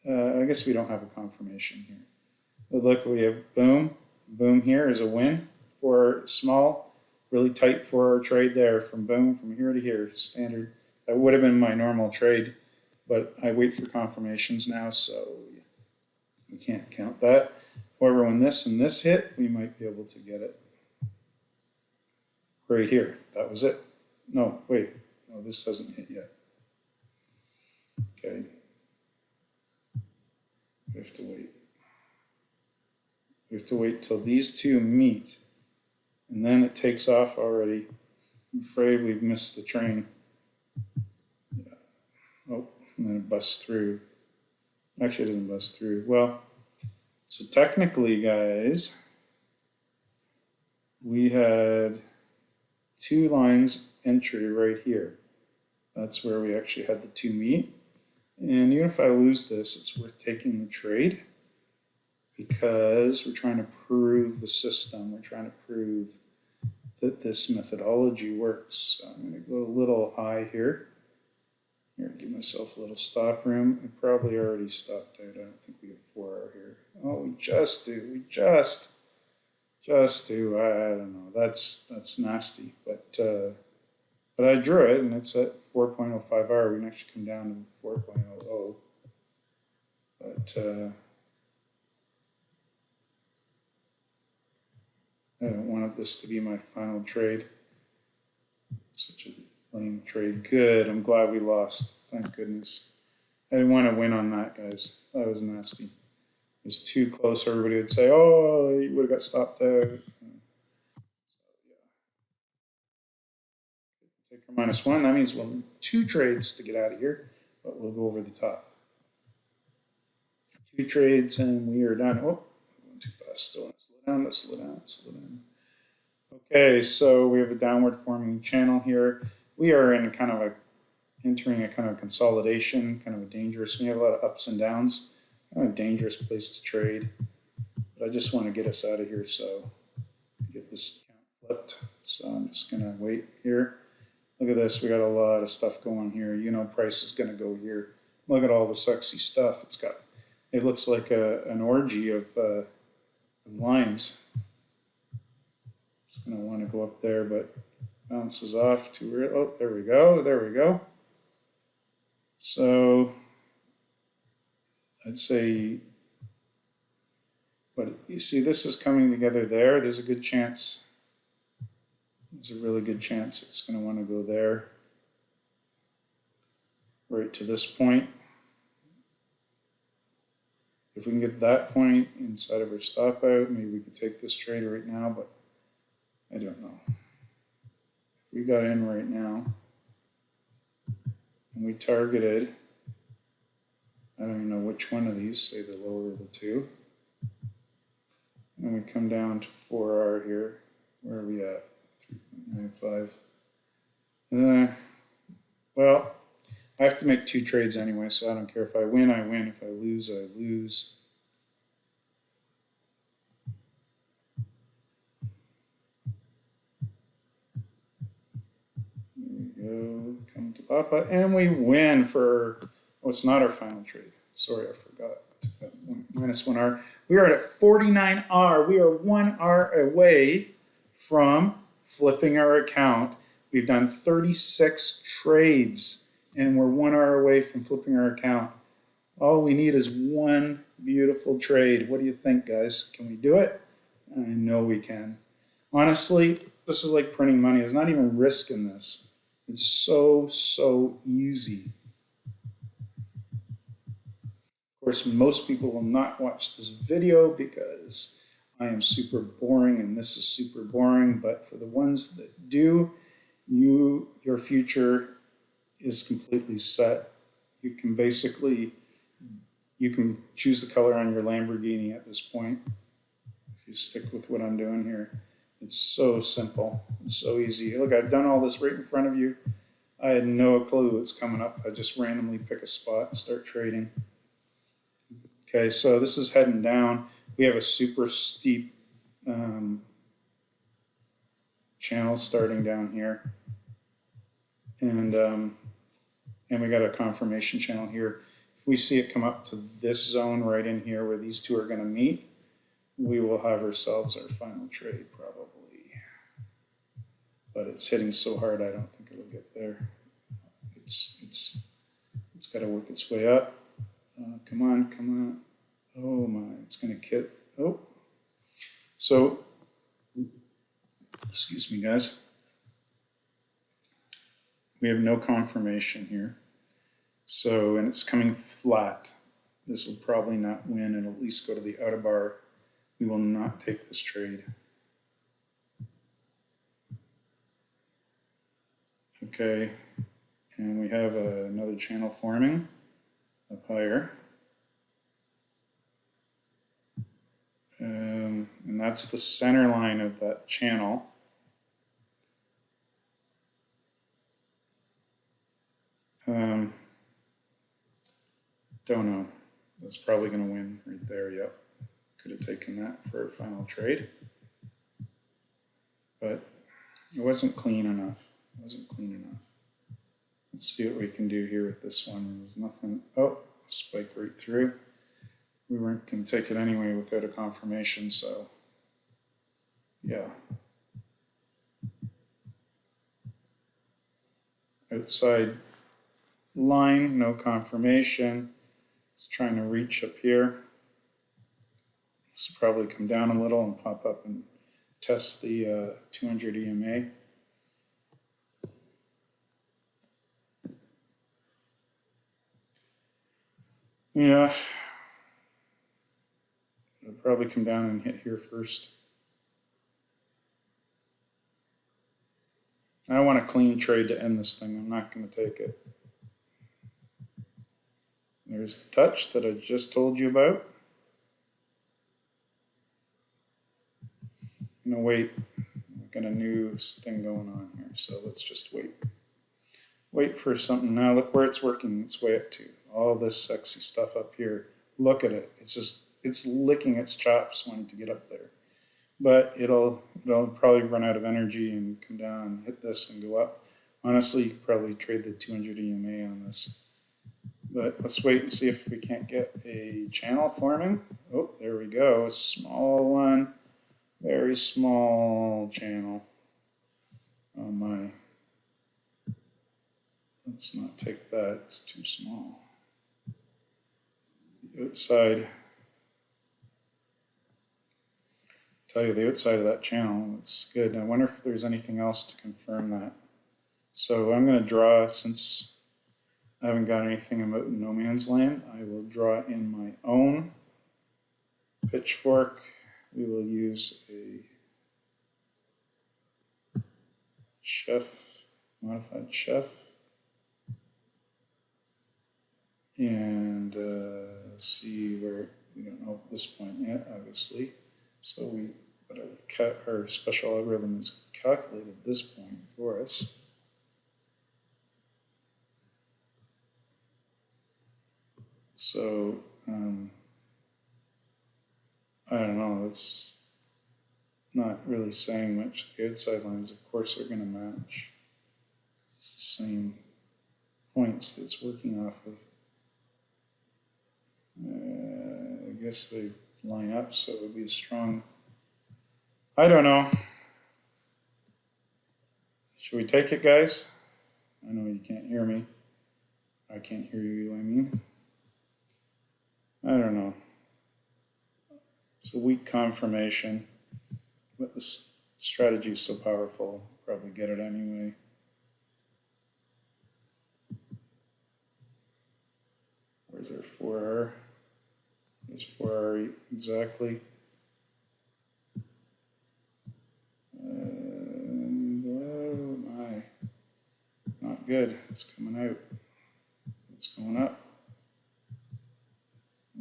I guess we don't have a confirmation here. But look, we have boom. Boom here is a win for small, really tight for our trade there from boom, from here to here, standard. That would have been my normal trade, but I wait for confirmations now, so we can't count that. However, when this and this hit, we might be able to get it. Right here, that was it. No, wait, no, this hasn't hit yet. Okay, we have to wait. We have to wait till these two meet, and then it takes off already. I'm afraid we've missed the train. Yeah. Oh, and then it busts through. Actually, it doesn't bust through. Well, so technically, guys, we had two lines entry right here. That's where we actually had the two meet. And even if I lose this, it's worth taking the trade, because we're trying to prove the system. We're trying to prove that this methodology works. So I'm going to go a little high here. Here, give myself a little stop room. I probably already stopped out. I don't think we have 4R here. Oh, we just do. We just do. I don't know. That's nasty. But I drew it, and it's at 4.05R. We can actually come down to 4.00. But I don't want this to be my final trade. Such a lame trade. Good. I'm glad we lost. Thank goodness. I didn't want to win on that, guys. That was nasty. It was too close. Everybody would say, oh, you would have got stopped out. So, yeah. Take our -1. That means we'll need 2 trades to get out of here, but we'll go over the top. 2 trades, and we are done. Oh, I'm going too fast. Still. Let's slow down. Okay, so we have a downward forming channel here. We are in kind of entering a kind of consolidation, kind of a dangerous, we have a lot of ups and downs, kind of a dangerous place to trade. But I just want to get us out of here, so get this count flipped. So I'm just going to wait here. Look at this, we got a lot of stuff going here. You know, price is going to go here. Look at all the sexy stuff. It looks like an orgy of lines. It's going to want to go up there, but bounces off to, oh, there we go. So I'd say, but you see this is coming together there. There's a good chance, there's a really good chance it's going to want to go there, right to this point. If we can get that point inside of our stop out, maybe we could take this trade right now, but I don't know. If we got in right now and we targeted, I don't even know which one of these, say the lower of the two, and we come down to 4R here. Where are we at? 3.95. Well, I have to make 2 trades anyway, so I don't care. If I win, I win. If I lose, I lose. There we go. Come to Papa. And we win for, oh, it's not our final trade. Sorry, I forgot. I took that -1R. We are at 49R. We are 1R away from flipping our account. We've done 36 trades, and we're 1R away from flipping our account. All we need is one beautiful trade. What do you think, guys? Can we do it? I know we can. Honestly, this is like printing money. There's not even risk in this. It's so easy. Of course, most people will not watch this video because I am super boring and this is super boring, but for the ones that do, your future is completely set. You can choose the color on your Lamborghini at this point. If you stick with what I'm doing here, it's so simple, it's so easy. Look, I've done all this right in front of you. I had no clue what's coming up. I just randomly pick a spot and start trading. Okay, so this is heading down. We have a super steep channel starting down here, and we got a confirmation channel here. If we see it come up to this zone right in here where these two are going to meet, we will have ourselves our final trade probably. But it's hitting so hard, I don't think it'll get there. It's got to work its way up. Come on. Oh my, it's going to kick. Oh. So, excuse me, guys. We have no confirmation here. So, and it's coming flat. This will probably not win. It'll at least go to the outer bar. We will not take this trade. Okay, and we have another channel forming up higher. And that's the center line of that channel. Don't know. That's probably going to win right there. Yep. Could have taken that for a final trade. But it wasn't clean enough. Let's see what we can do here with this one. There's nothing. Oh, spike right through. We weren't going to take it anyway without a confirmation, so yeah. Outside line, no confirmation. It's trying to reach up here. This will probably come down a little and pop up and test the 200 EMA. Yeah, it'll probably come down and hit here first. I want a clean trade to end this thing. I'm not going to take it. There's the touch that I just told you about. I'm going to wait. I've got a new thing going on here, so let's just wait. Wait for something. Now look where it's working its way up to. All this sexy stuff up here. Look at it. It's licking its chops wanting to get up there. But it'll probably run out of energy and come down, hit this and go up. Honestly, you could probably trade the 200 EMA on this. But let's wait and see if we can't get a channel forming. Oh, there we go. A small one. Very small channel. Oh my. Let's not take that. It's too small. The outside. Tell you the outside of that channel looks good. I wonder if there's anything else to confirm that. So I'm going to draw, since I haven't got anything about no man's land, I will draw in my own pitchfork. We will use a modified chef. And see where, we don't know at this point yet, obviously. So but our special algorithm has calculated this point for us. So I don't know, that's not really saying much. The outside lines, of course, are going to match. It's the same points that it's working off of. I guess they line up, so it would be a strong. I don't know. Should we take it, guys? I know you can't hear me. I can't hear you, I mean. I don't know. It's a weak confirmation, but this strategy is so powerful, I'll probably get it anyway. Where's our 4R? There's 4R exactly. Oh my. Not good. It's coming out. It's going up.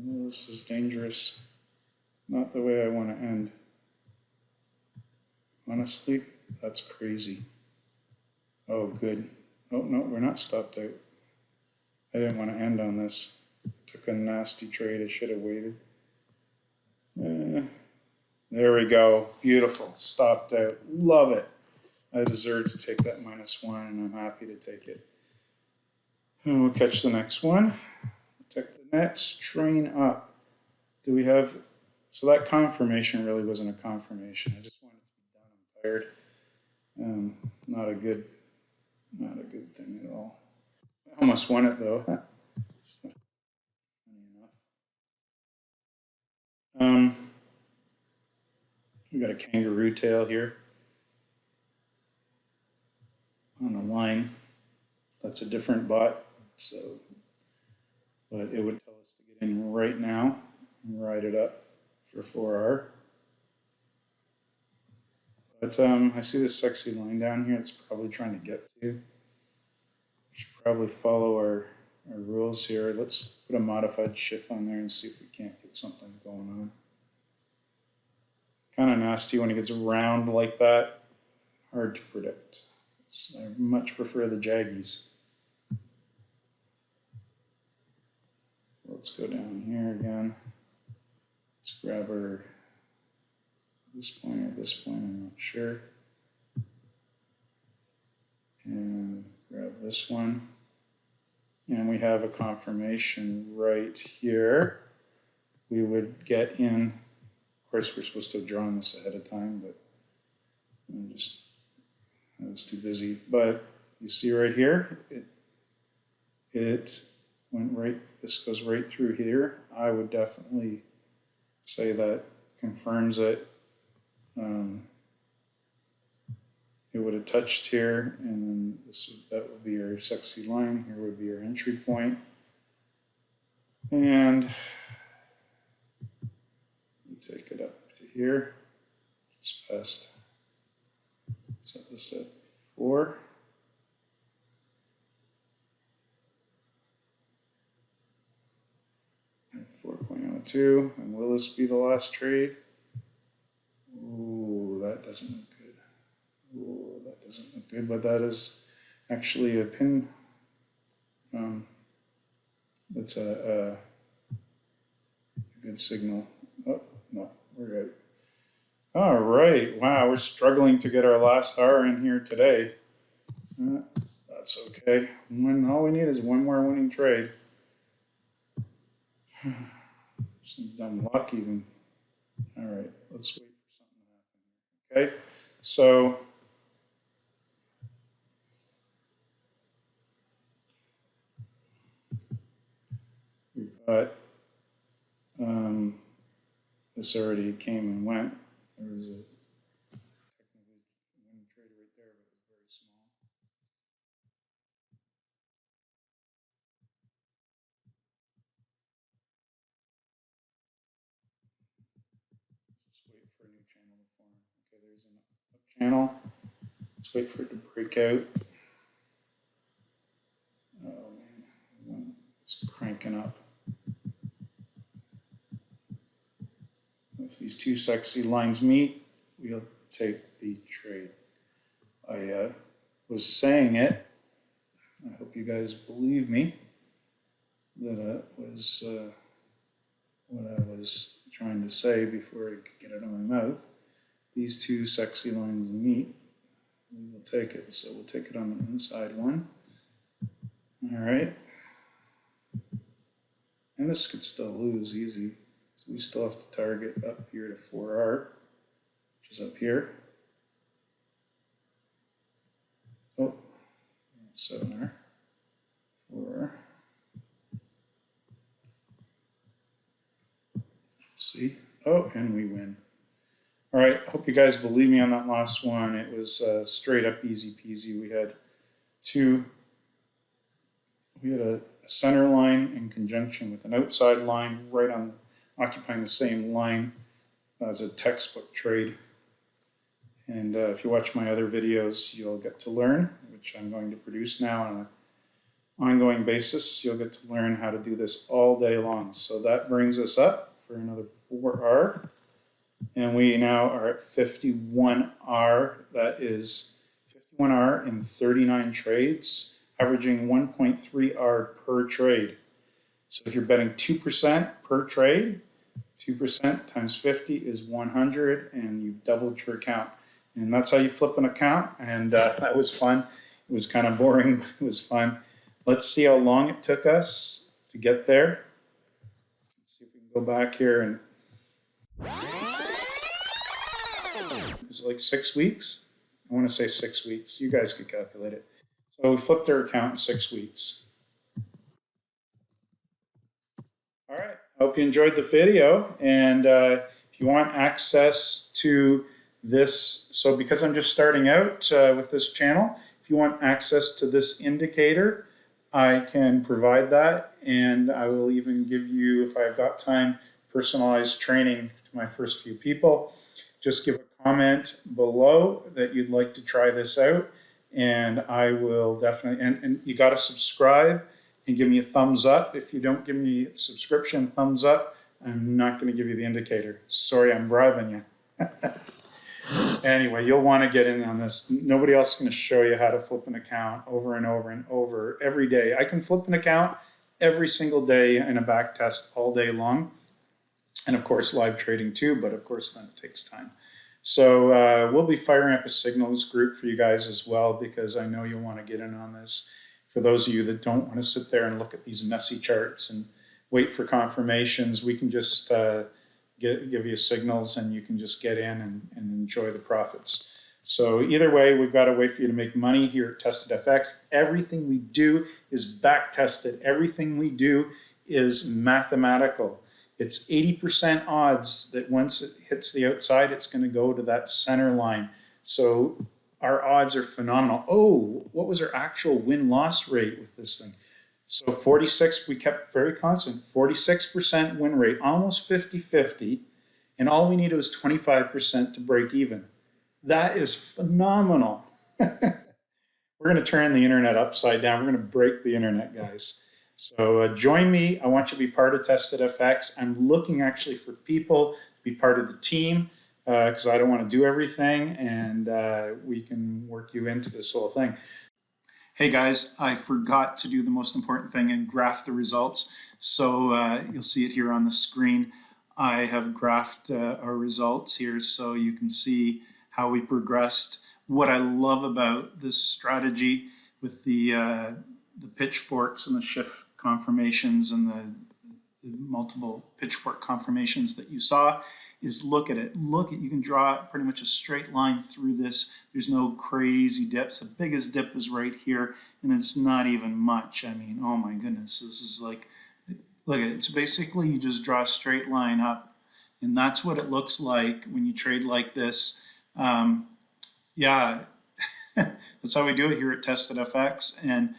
Oh, this is dangerous. Not the way I want to end. Honestly, that's crazy. Oh, good. Oh, no, we're not stopped out. I didn't want to end on this. Took a nasty trade. I should have waited. There we go. Beautiful. Stopped out. Love it. I deserve to take that -1, and I'm happy to take it. And we'll catch the next one. Take the next train up. Do we have... So that confirmation really wasn't a confirmation. I just wanted to be done. I'm tired. Not a good thing at all. I almost won it though. Funny enough. We got a kangaroo tail here on a line. That's a different bot, so but it would tell us to get in right now and ride it up for 4R. But I see this sexy line down here. It's probably trying to get to. We should probably follow our rules here. Let's put a modified shift on there and see if we can't get something going on. Kind of nasty when it gets round like that. Hard to predict. I much prefer the jaggies. Let's go down here again. Let's grab our this point or this point, I'm not sure. And grab this one. And we have a confirmation right here. We would get in. Of course, we're supposed to have drawn this ahead of time, but I was too busy. But you see right here, it went right, this goes right through here. I would definitely say that confirms it. It would have touched here, and then that would be your sexy line. Here would be your entry point. And you take it up to here, just past, set this at 4. And 4.02, and will this be the last trade? Ooh, that doesn't look good. Ooh, that doesn't look good, but that is actually a pin. That's a good signal. Oh, no, we're out. All right, wow, we're struggling to get our last R in here today. That's okay. All we need is one more winning trade. Just need dumb luck even. All right, let's wait for something to happen. Okay, so we've got this already came and went. There was a technically winning trade right there, but it was very small. Let's just wait for a new channel to form. Okay, there's an up channel. Let's wait for it to break out. Oh man, it's cranking up. If these two sexy lines meet, we'll take the trade. I was saying it. I hope you guys believe me. that was what I was trying to say before I could get it out of my mouth. These two sexy lines meet. We will take it. So we'll take it on the inside one. All right. And this could still lose easy. So we still have to target up here to 4R, which is up here. Oh, 7R, 4R. See? Oh, and we win. All right, hope you guys believe me on that last one. It was straight up easy peasy. We had a center line in conjunction with an outside line right on occupying the same line. It's a textbook trade. And if you watch my other videos, you'll get to learn, which I'm going to produce now on an ongoing basis. You'll get to learn how to do this all day long. So that brings us up for another 4R. And we now are at 51R. That is 51R in 39 trades, averaging 1.3R per trade. So if you're betting 2% per trade, 2% times 50 is 100, and you've doubled your account. And that's how you flip an account. And that was fun. It was kind of boring, but it was fun. Let's see how long it took us to get there. Let's see if we can go back here. And is it like 6 weeks? I want to say 6 weeks. You guys could calculate it. So we flipped our account in 6 weeks. All right. I hope you enjoyed the video. And if you want access to this, so because I'm just starting out with this channel, if you want access to this indicator, I can provide that. And I will even give you, if I've got time, personalized training to my first few people. Just give a comment below that you'd like to try this out, and I will definitely, and you got to subscribe and give me a thumbs up. If you don't give me a subscription thumbs up, I'm not going to give you the indicator. Sorry, I'm bribing you. Anyway, you'll want to get in on this. Nobody else is going to show you how to flip an account over and over and over every day. I can flip an account every single day in a back test all day long. And of course, live trading too, but of course, then it takes time. So we'll be firing up a signals group for you guys as well, because I know you'll want to get in on this. For those of you that don't want to sit there and look at these messy charts and wait for confirmations, we can just give you signals, and you can just get in and enjoy the profits. So either way, we've got a way for you to make money here at TestedFX. Everything we do is back tested. Everything we do is mathematical. It's 80% odds that once it hits the outside, it's going to go to that center line. So our odds are phenomenal. Oh, what was our actual win-loss rate with this thing? So 46, we kept very constant, 46% win rate, almost 50-50, and all we needed was 25% to break even. That is phenomenal. We're going to turn the internet upside down. We're going to break the internet, guys. So join me. I want you to be part of TestedFX. I'm looking actually for people to be part of the team because I don't want to do everything, and we can work you into this whole thing. Hey guys, I forgot to do the most important thing and graph the results. So you'll see it here on the screen. I have graphed our results here so you can see how we progressed. What I love about this strategy with the pitchforks and the shift confirmations and the multiple pitchfork confirmations that you saw is look at it. You can draw pretty much a straight line through this. There's no crazy dips. The biggest dip is right here, and it's not even much. I mean, oh my goodness, this is like, look at it. It's basically you just draw a straight line up, and that's what it looks like when you trade like this. Yeah, that's how we do it here at TestedFX. And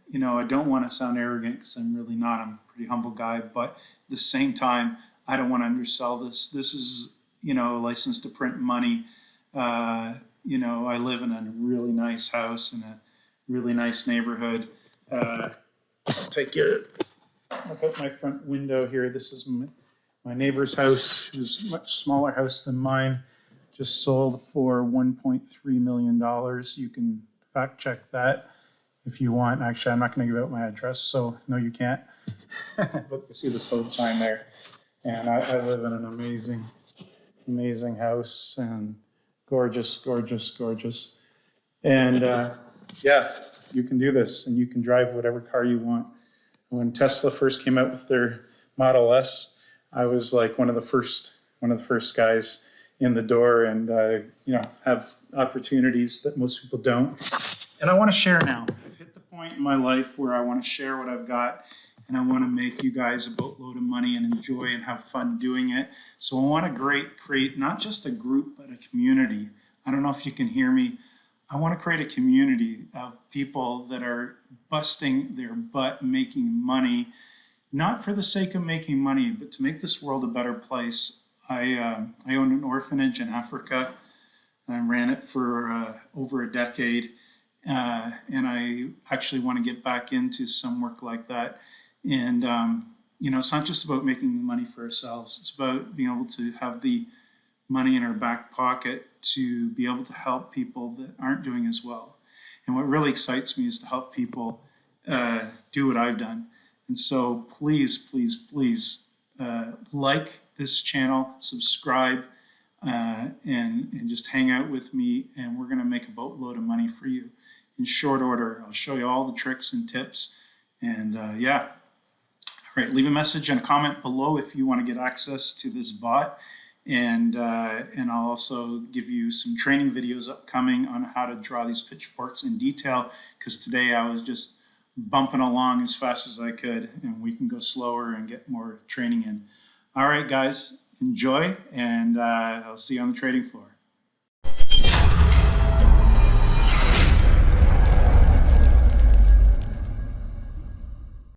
you know, I don't want to sound arrogant because I'm really not. I'm a pretty humble guy, but at the same time, I don't want to undersell this. This is, you know, licensed to print money. You know, I live in a really nice house in a really nice neighborhood. I'll take your look out my front window here. This is my neighbor's house, who's a much smaller house than mine. Just sold for $1.3 million. You can fact check that. if you want. Actually, I'm not going to give out my address, so no, you can't. But you see the sold sign there. And I live in an amazing house, and gorgeous. And yeah, you can do this, and you can drive whatever car you want. When Tesla first came out with their Model S, I was like one of the first guys in the door, and have opportunities that most people don't. And I want to share now. I've hit the point in my life where I want to share what I've got, and I want to make you guys a boatload of money and enjoy and have fun doing it. So I want to create not just a group, but a community. I don't know if you can hear me. I want to create a community of people that are busting their butt making money, not for the sake of making money, but to make this world a better place. I owned an orphanage in Africa. I ran it for over a decade, and I actually want to get back into some work like that. And it's not just about making money for ourselves. It's about being able to have the money in our back pocket to be able to help people that aren't doing as well. And what really excites me is to help people do what I've done. And so please like this channel, subscribe, and just hang out with me, and we're going to make a boatload of money for you in short order. I'll show you all the tricks and tips, and yeah. All right, leave a message and a comment below if you want to get access to this bot, and I'll also give you some training videos upcoming on how to draw these pitchforks in detail, because today I was just bumping along as fast as I could, and we can go slower and get more training in. All right, guys, enjoy, and I'll see you on the trading floor.